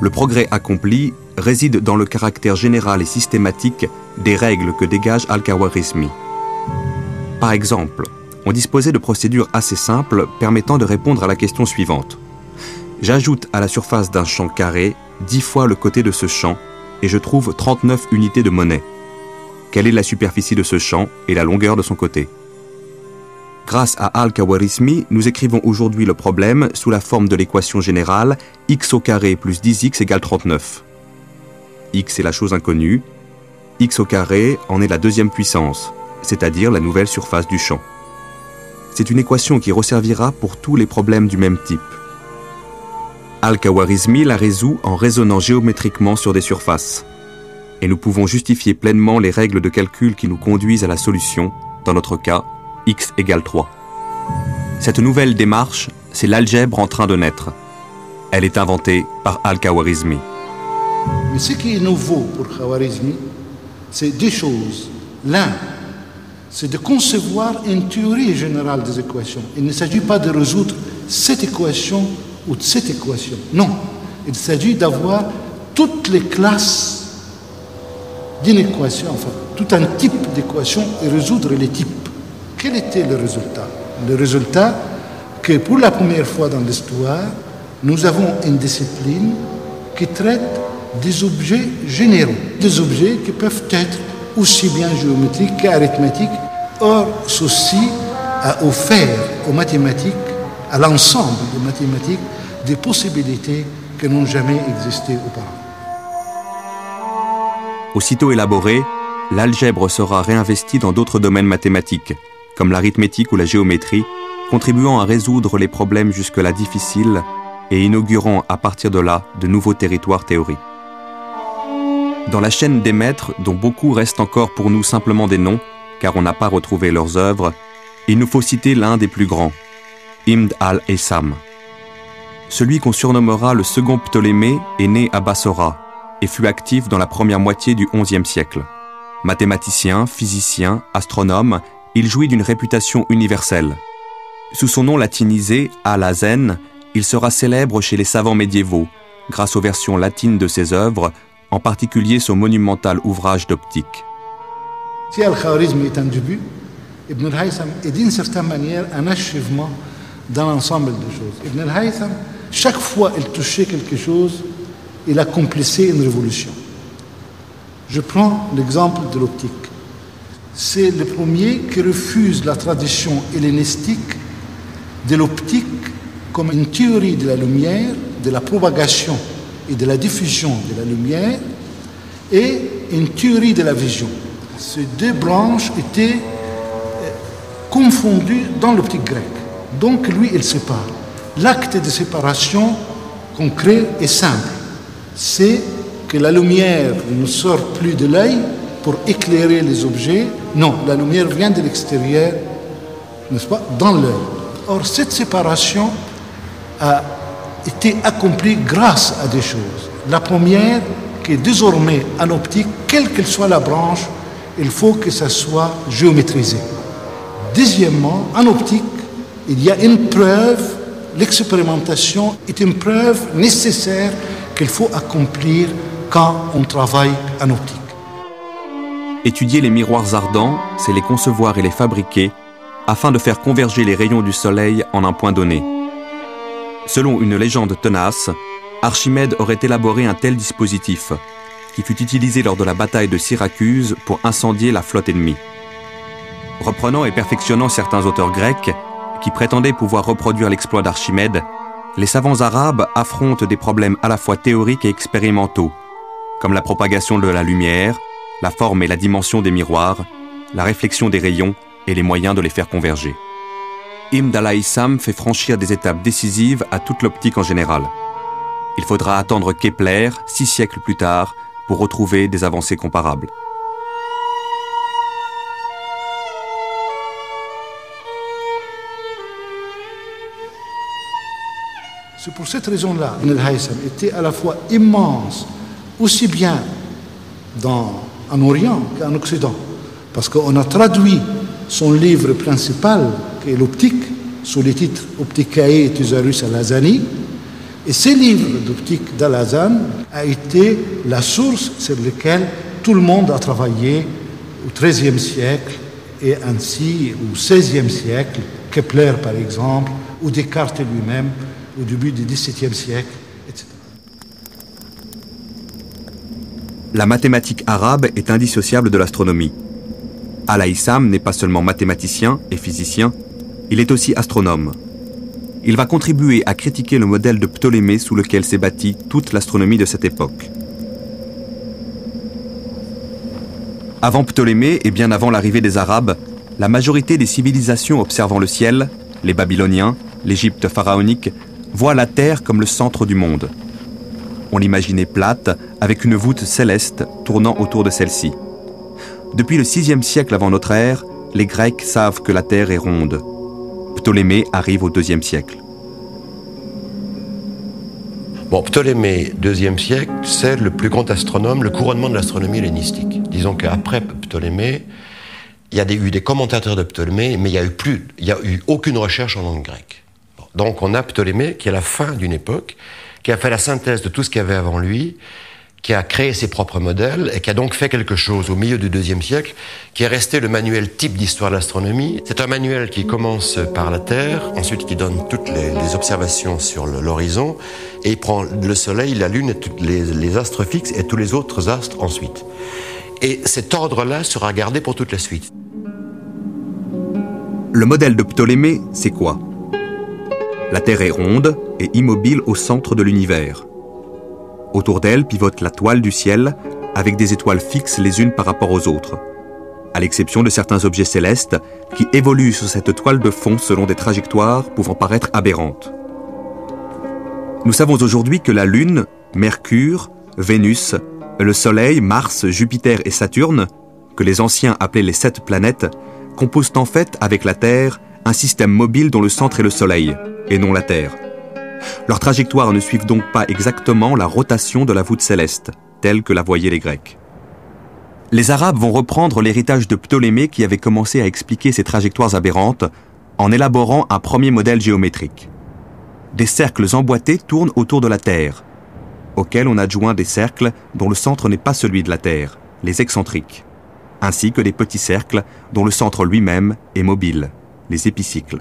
A: Le progrès accompli réside dans le caractère général et systématique des règles que dégage Al-Khawarizmi. Par exemple, on disposait de procédures assez simples permettant de répondre à la question suivante. J'ajoute à la surface d'un champ carré 10 fois le côté de ce champ et je trouve 39 unités de monnaie. Quelle est la superficie de ce champ et la longueur de son côté? Grâce à Al-Khawarizmi, nous écrivons aujourd'hui le problème sous la forme de l'équation générale x au carré plus 10x égale 39. X est la chose inconnue, x au carré en est la deuxième puissance, c'est-à-dire la nouvelle surface du champ. C'est une équation qui resservira pour tous les problèmes du même type. Al-Khawarizmi la résout en raisonnant géométriquement sur des surfaces. Et nous pouvons justifier pleinement les règles de calcul qui nous conduisent à la solution, dans notre cas, x égale 3. Cette nouvelle démarche, c'est l'algèbre en train de naître. Elle est inventée par Al-Khawarizmi.
L: Mais ce qui est nouveau pour Khawarizmi, c'est deux choses. L'un, c'est de concevoir une théorie générale des équations. Il ne s'agit pas de résoudre cette équation ou de cette équation. Non, il s'agit d'avoir toutes les classes d'une équation, enfin, tout un type d'équation et résoudre les types. Quel était le résultat? Le résultat, que pour la première fois dans l'histoire, nous avons une discipline qui traite des objets généraux, des objets qui peuvent être aussi bien géométriques qu'arithmétiques. Or, ceci a offert aux mathématiques, à l'ensemble des mathématiques, des possibilités qui n'ont jamais existé auparavant.
A: Aussitôt élaborée, l'algèbre sera réinvestie dans d'autres domaines mathématiques, comme l'arithmétique ou la géométrie, contribuant à résoudre les problèmes jusque-là difficiles et inaugurant à partir de là de nouveaux territoires théoriques. Dans la chaîne des maîtres, dont beaucoup restent encore pour nous simplement des noms, car on n'a pas retrouvé leurs œuvres, il nous faut citer l'un des plus grands, Ibn al-Haytham. Celui qu'on surnommera le second Ptolémée est né à Bassora et fut actif dans la première moitié du XIe siècle. Mathématicien, physicien, astronome, il jouit d'une réputation universelle. Sous son nom latinisé, Al-Hazen, il sera célèbre chez les savants médiévaux, grâce aux versions latines de ses œuvres, en particulier son monumental ouvrage d'optique.
L: Si Al-Khwarizmi est un début, Ibn al-Haytham est d'une certaine manière un achèvement dans l'ensemble des choses. Ibn al-Haytham, chaque fois qu'il touchait quelque chose, il accomplissait une révolution. Je prends l'exemple de l'optique. C'est le premier qui refuse la tradition hellénistique de l'optique comme une théorie de la lumière, de la propagation et de la diffusion de la lumière, et une théorie de la vision. Ces deux branches étaient confondues dans l'optique grecque. Donc lui, il sépare. L'acte de séparation concret est simple. C'est que la lumière ne sort plus de l'œil pour éclairer les objets. Non, la lumière vient de l'extérieur, n'est-ce pas, dans l'œil. Or, cette séparation a été accomplie grâce à des choses. La première, qui est désormais en optique, quelle qu'elle soit la branche, il faut que ça soit géométrisé. Deuxièmement, en optique, il y a une preuve, l'expérimentation est une preuve nécessaire qu'il faut accomplir quand on travaille en optique.
A: Étudier les miroirs ardents, c'est les concevoir et les fabriquer afin de faire converger les rayons du soleil en un point donné. Selon une légende tenace, Archimède aurait élaboré un tel dispositif qui fut utilisé lors de la bataille de Syracuse pour incendier la flotte ennemie. Reprenant et perfectionnant certains auteurs grecs qui prétendaient pouvoir reproduire l'exploit d'Archimède, les savants arabes affrontent des problèmes à la fois théoriques et expérimentaux, comme la propagation de la lumière, la forme et la dimension des miroirs, la réflexion des rayons et les moyens de les faire converger. Ibn al-Haytham fait franchir des étapes décisives à toute l'optique en général. Il faudra attendre Kepler, 6 siècles plus tard, pour retrouver des avancées comparables.
L: C'est pour cette raison-là que Ibn al-Haytham était à la fois immense, aussi bien en Orient qu'en Occident, parce qu'on a traduit son livre principal, qui est l'optique, sous le titre Opticae Thesaurus al-Hazani, et ce livre d'optique d'Al-Hazan a été la source sur laquelle tout le monde a travaillé au XIIIe siècle et ainsi au XVIe siècle, Kepler par exemple, ou Descartes lui-même au début du XVIIe siècle, etc.
A: La mathématique arabe est indissociable de l'astronomie. Al-Haytham n'est pas seulement mathématicien et physicien, il est aussi astronome. Il va contribuer à critiquer le modèle de Ptolémée sous lequel s'est bâtie toute l'astronomie de cette époque. Avant Ptolémée et bien avant l'arrivée des Arabes, la majorité des civilisations observant le ciel, les Babyloniens, l'Égypte pharaonique, voient la Terre comme le centre du monde. On l'imaginait plate, avec une voûte céleste tournant autour de celle-ci. Depuis le VIe siècle avant notre ère, les Grecs savent que la Terre est ronde. Ptolémée arrive au IIe siècle.
F: Bon, Ptolémée, IIe siècle, c'est le plus grand astronome, le couronnement de l'astronomie hellénistique. Disons qu'après Ptolémée, il y a eu des commentateurs de Ptolémée, mais il n'y a eu aucune recherche en langue grecque. Donc on a Ptolémée qui est à la fin d'une époque, qui a fait la synthèse de tout ce qu'il y avait avant lui, qui a créé ses propres modèles et qui a donc fait quelque chose au milieu du IIe siècle, qui est resté le manuel type d'histoire de l'astronomie. C'est un manuel qui commence par la Terre, ensuite qui donne toutes les observations sur l'horizon, et il prend le Soleil, la Lune, et les astres fixes et tous les autres astres ensuite. Et cet ordre-là sera gardé pour toute la suite.
A: Le modèle de Ptolémée, c'est quoi? La Terre est ronde et immobile au centre de l'univers. Autour d'elle pivote la toile du ciel avec des étoiles fixes les unes par rapport aux autres, à l'exception de certains objets célestes qui évoluent sur cette toile de fond selon des trajectoires pouvant paraître aberrantes. Nous savons aujourd'hui que la Lune, Mercure, Vénus, le Soleil, Mars, Jupiter et Saturne, que les anciens appelaient les 7 planètes, composent en fait avec la Terre un système mobile dont le centre est le Soleil, et non la Terre. Leurs trajectoires ne suivent donc pas exactement la rotation de la voûte céleste, telle que la voyaient les Grecs. Les Arabes vont reprendre l'héritage de Ptolémée qui avait commencé à expliquer ces trajectoires aberrantes en élaborant un premier modèle géométrique. Des cercles emboîtés tournent autour de la Terre, auxquels on adjoint des cercles dont le centre n'est pas celui de la Terre, les excentriques, ainsi que des petits cercles dont le centre lui-même est mobile, les épicycles.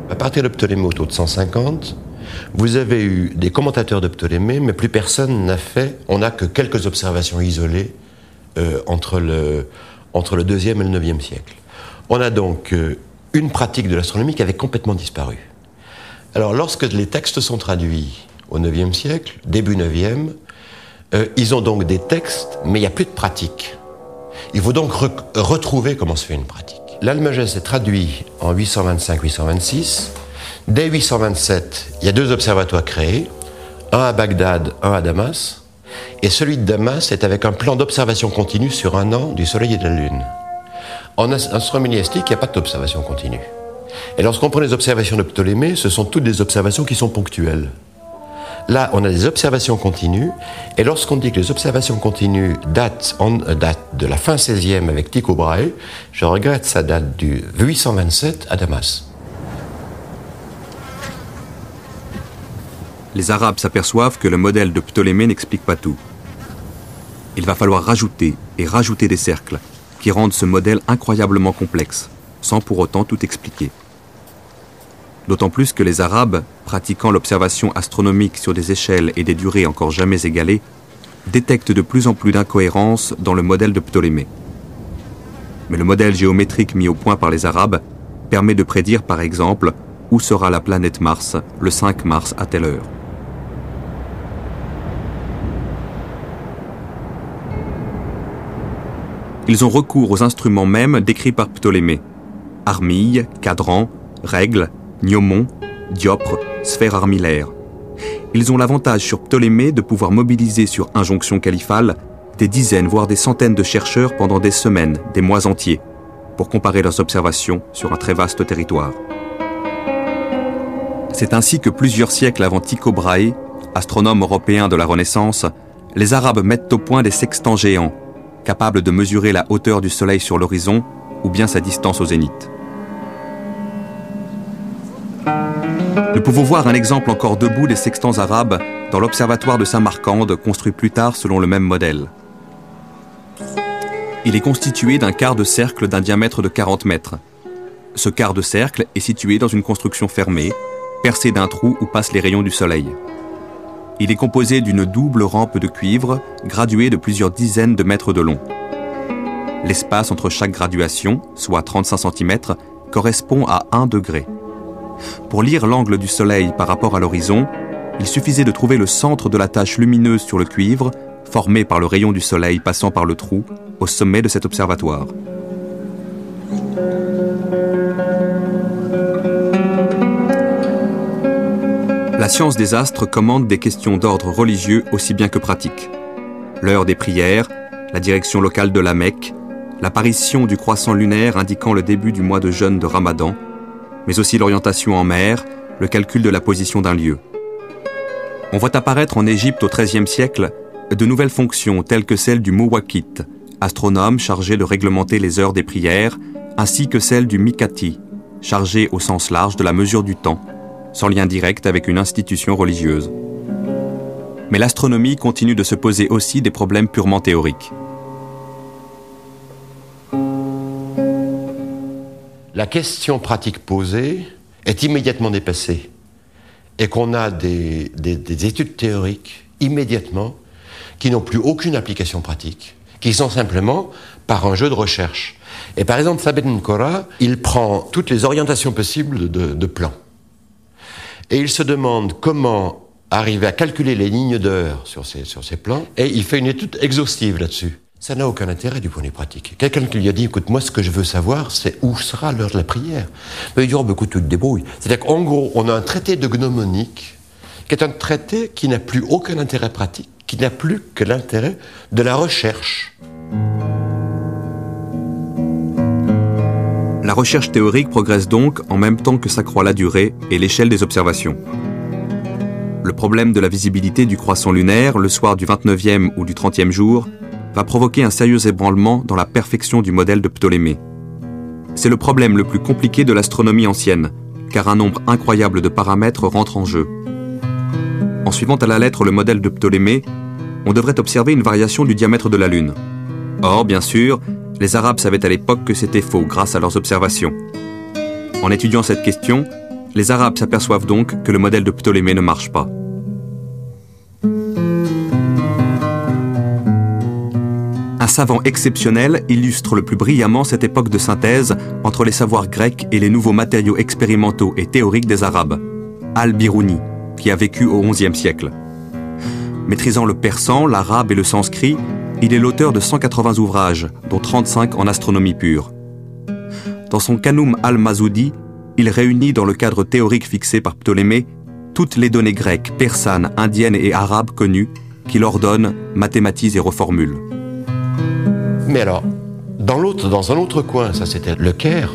F: À partir de Ptolémée autour de 150, vous avez eu des commentateurs de Ptolémée, mais plus personne n'a fait, on n'a que quelques observations isolées entre le 2e et le 9e siècle. On a donc une pratique de l'astronomie qui avait complètement disparu. Alors lorsque les textes sont traduits au 9e siècle, début 9e, ils ont donc des textes, mais il n'y a plus de pratique. Il faut donc retrouver comment se fait une pratique. L'Almagès est traduit en 825-826. Dès 827, il y a 2 observatoires créés, un à Bagdad, un à Damas, et celui de Damas est avec un plan d'observation continue sur un an du Soleil et de la Lune. En astronomie hellénistique, il n'y a pas d'observation continue. Et lorsqu'on prend les observations de Ptolémée, ce sont toutes des observations qui sont ponctuelles. Là, on a des observations continues, et lorsqu'on dit que les observations continues datent de la fin 16e avec Tycho Brahe, je regrette, ça date du 827 à Damas.
A: Les Arabes s'aperçoivent que le modèle de Ptolémée n'explique pas tout. Il va falloir rajouter et rajouter des cercles qui rendent ce modèle incroyablement complexe, sans pour autant tout expliquer. D'autant plus que les Arabes, pratiquant l'observation astronomique sur des échelles et des durées encore jamais égalées, détectent de plus en plus d'incohérences dans le modèle de Ptolémée. Mais le modèle géométrique mis au point par les Arabes permet de prédire par exemple où sera la planète Mars le 5 mars à telle heure. Ils ont recours aux instruments mêmes décrits par Ptolémée: armilles, cadrans, règles, gnomon, dioptre, sphère armillaire. Ils ont l'avantage sur Ptolémée de pouvoir mobiliser sur injonction califale des dizaines voire des centaines de chercheurs pendant des semaines, des mois entiers, pour comparer leurs observations sur un très vaste territoire. C'est ainsi que plusieurs siècles avant Tycho Brahe, astronome européen de la Renaissance, les Arabes mettent au point des sextants géants, capables de mesurer la hauteur du Soleil sur l'horizon ou bien sa distance au zénith. Nous pouvons voir un exemple encore debout des sextants arabes dans l'observatoire de Samarcande, construit plus tard selon le même modèle. Il est constitué d'un quart de cercle d'un diamètre de 40 mètres. Ce quart de cercle est situé dans une construction fermée, percée d'un trou où passent les rayons du soleil. Il est composé d'une double rampe de cuivre, graduée de plusieurs dizaines de mètres de long. L'espace entre chaque graduation, soit 35 cm, correspond à 1 degré. Pour lire l'angle du Soleil par rapport à l'horizon, il suffisait de trouver le centre de la tache lumineuse sur le cuivre, formée par le rayon du Soleil passant par le trou, au sommet de cet observatoire. La science des astres commande des questions d'ordre religieux aussi bien que pratique. L'heure des prières, la direction locale de la Mecque, l'apparition du croissant lunaire indiquant le début du mois de jeûne de Ramadan, mais aussi l'orientation en mer, le calcul de la position d'un lieu. On voit apparaître en Égypte au XIIIe siècle de nouvelles fonctions telles que celle du muwaqit, astronome chargé de réglementer les heures des prières, ainsi que celle du Mikati, chargé au sens large de la mesure du temps, sans lien direct avec une institution religieuse. Mais l'astronomie continue de se poser aussi des problèmes purement théoriques.
F: La question pratique posée est immédiatement dépassée et qu'on a des études théoriques immédiatement qui n'ont plus aucune application pratique, qui sont simplement par un jeu de recherche. Et par exemple, Thabit N'Korah, il prend toutes les orientations possibles de plans. Et il se demande comment arriver à calculer les lignes d'heure sur ces plans, et il fait une étude exhaustive là-dessus. Ça n'a aucun intérêt du point de vue pratique. Quelqu'un qui lui a dit, écoute, moi ce que je veux savoir, c'est où sera l'heure de la prière. Mais il dit, oh, bah, écoute, tu te débrouilles. C'est-à-dire qu'en gros, on a un traité de gnomonique, qui est un traité qui n'a plus aucun intérêt pratique, qui n'a plus que l'intérêt de la recherche.
A: La recherche théorique progresse donc en même temps que s'accroît la durée et l'échelle des observations. Le problème de la visibilité du croissant lunaire, le soir du 29e ou du 30e jour, va provoquer un sérieux ébranlement dans la perfection du modèle de Ptolémée. C'est le problème le plus compliqué de l'astronomie ancienne, car un nombre incroyable de paramètres rentre en jeu. En suivant à la lettre le modèle de Ptolémée, on devrait observer une variation du diamètre de la Lune. Or, bien sûr, les Arabes savaient à l'époque que c'était faux grâce à leurs observations. En étudiant cette question, les Arabes s'aperçoivent donc que le modèle de Ptolémée ne marche pas. Un savant exceptionnel illustre le plus brillamment cette époque de synthèse entre les savoirs grecs et les nouveaux matériaux expérimentaux et théoriques des Arabes, Al-Biruni, qui a vécu au XIe siècle. Maîtrisant le persan, l'arabe et le sanskrit, il est l'auteur de 180 ouvrages, dont 35 en astronomie pure. Dans son Kanum al-Mazoudi, il réunit dans le cadre théorique fixé par Ptolémée toutes les données grecques, persanes, indiennes et arabes connues qu'il ordonne, mathématise et reformule.
F: Mais alors, dans un autre coin, ça c'était le Caire,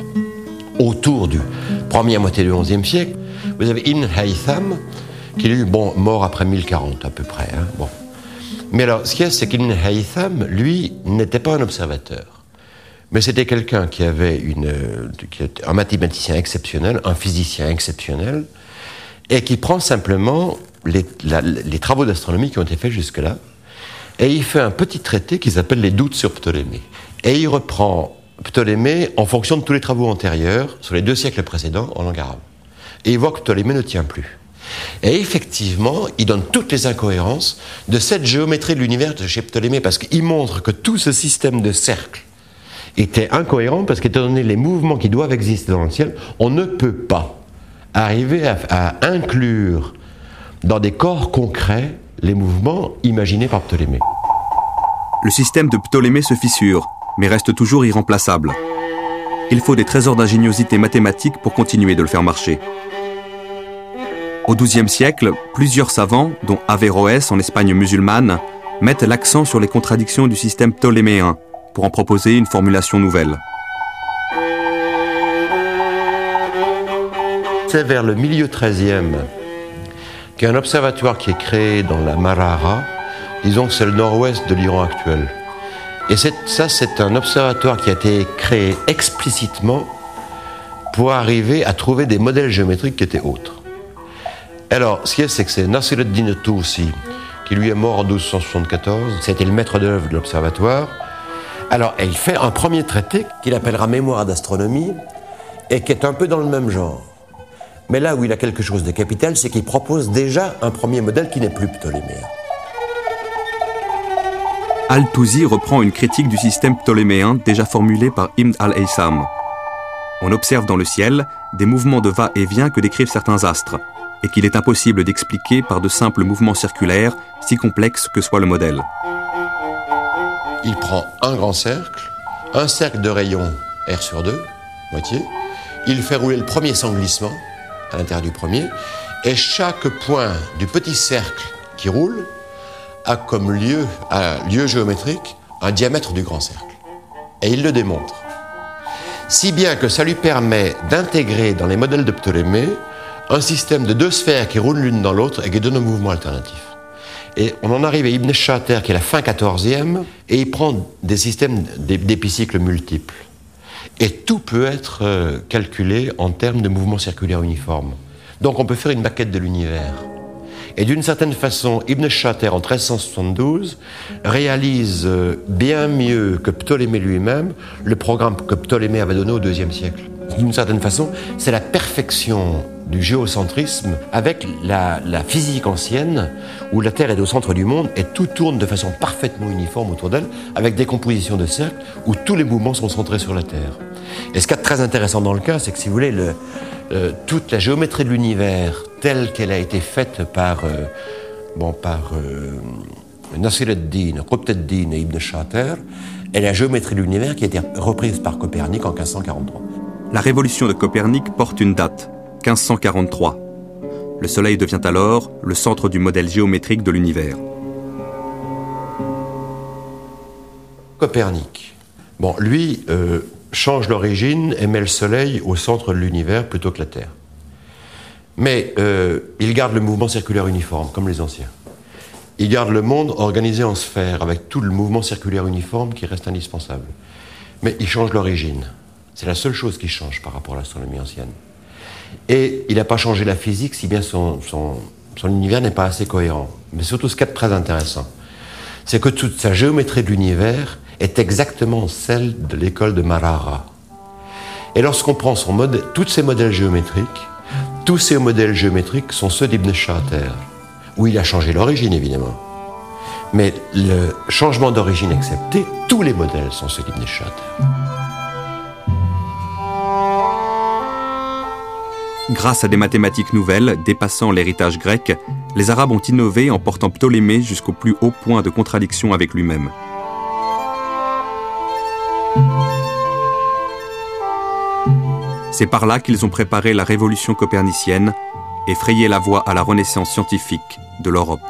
F: autour du première moitié du XIe siècle, vous avez Ibn Haytham, qui est mort après 1040 à peu près. Hein, bon. Mais alors, ce qu'il y a, c'est qu'Ibn Haytham, lui, n'était pas un observateur. Mais c'était quelqu'un qui avait un mathématicien exceptionnel, un physicien exceptionnel, et qui prend simplement les travaux d'astronomie qui ont été faits jusque-là, et il fait un petit traité qui s'appelle les doutes sur Ptolémée. Et il reprend Ptolémée en fonction de tous les travaux antérieurs, sur les 2 siècles précédents, en langue arabe. Et il voit que Ptolémée ne tient plus. Et effectivement, il donne toutes les incohérences de cette géométrie de l'univers de chez Ptolémée, parce qu'il montre que tout ce système de cercles était incohérent, parce qu'étant donné les mouvements qui doivent exister dans le ciel, on ne peut pas arriver à inclure dans des corps concrets les mouvements imaginés par Ptolémée.
A: Le système de Ptolémée se fissure, mais reste toujours irremplaçable. Il faut des trésors d'ingéniosité mathématique pour continuer de le faire marcher. Au XIIe siècle, plusieurs savants, dont Averroès en Espagne musulmane, mettent l'accent sur les contradictions du système ptoléméen pour en proposer une formulation nouvelle.
F: C'est vers le milieu XIIIe qu'il y a un observatoire qui est créé dans la Marara, disons que c'est le nord-ouest de l'Iran actuel. Et c'est un observatoire qui a été créé explicitement pour arriver à trouver des modèles géométriques qui étaient autres. Alors, ce qu'il y a, c'est que c'est Nasir ad-Din al-Tusi, qui lui est mort en 1274, c'était le maître d'œuvre de l'observatoire. Alors, il fait un premier traité qu'il appellera Mémoire d'astronomie, et qui est un peu dans le même genre. Mais là où il a quelque chose de capital, c'est qu'il propose déjà un premier modèle qui n'est plus ptoléméen.
A: Al-Tusi reprend une critique du système ptoléméen déjà formulée par Ibn al-Haytham. On observe dans le ciel des mouvements de va-et-vient que décrivent certains astres, et qu'il est impossible d'expliquer par de simples mouvements circulaires, si complexes que soit le modèle.
F: Il prend un grand cercle, un cercle de rayon R sur 2, moitié, il fait rouler le premier sans glissement, à l'intérieur du premier, et chaque point du petit cercle qui roule a comme lieu géométrique un diamètre du grand cercle. Et il le démontre. Si bien que ça lui permet d'intégrer dans les modèles de Ptolémée un système de 2 sphères qui roulent l'une dans l'autre et qui donnent un mouvement alternatif. Et on en arrive à Ibn Shater, qui est la fin 14e, et il prend des systèmes d'épicycles multiples. Et tout peut être calculé en termes de mouvements circulaires uniformes. Donc on peut faire une maquette de l'univers. Et d'une certaine façon, Ibn Shater, en 1372, réalise bien mieux que Ptolémée lui-même le programme que Ptolémée avait donné au IIe siècle. D'une certaine façon, c'est la perfection du géocentrisme avec la physique ancienne, où la Terre est au centre du monde et tout tourne de façon parfaitement uniforme autour d'elle, avec des compositions de cercles où tous les mouvements sont centrés sur la Terre. Et ce qui est très intéressant dans le cas, c'est que si vous voulez, toute la géométrie de l'univers telle qu'elle a été faite par Nasir ad-Din, Qutb ad-Din et Ibn Shater, est la géométrie de l'univers qui a été reprise par Copernic en 1543.
A: La révolution de Copernic porte une date, 1543. Le Soleil devient alors le centre du modèle géométrique de l'univers.
F: Copernic, lui change l'origine et met le Soleil au centre de l'univers plutôt que la Terre. Mais il garde le mouvement circulaire uniforme, comme les anciens. Il garde le monde organisé en sphères, avec tout le mouvement circulaire uniforme qui reste indispensable. Mais il change l'origine. C'est la seule chose qui change par rapport à l'astronomie ancienne. Et il n'a pas changé la physique, si bien son univers n'est pas assez cohérent. Mais surtout, ce qui est très intéressant, c'est que toute sa géométrie de l'univers est exactement celle de l'école de Maragha. Et lorsqu'on prend tous ces modèles géométriques, tous ces modèles géométriques sont ceux d'Ibn Shater, où il a changé l'origine, évidemment. Mais le changement d'origine accepté, tous les modèles sont ceux d'Ibn Shater.
A: Grâce à des mathématiques nouvelles dépassant l'héritage grec, les Arabes ont innové en portant Ptolémée jusqu'au plus haut point de contradiction avec lui-même. C'est par là qu'ils ont préparé la révolution copernicienne et frayé la voie à la renaissance scientifique de l'Europe.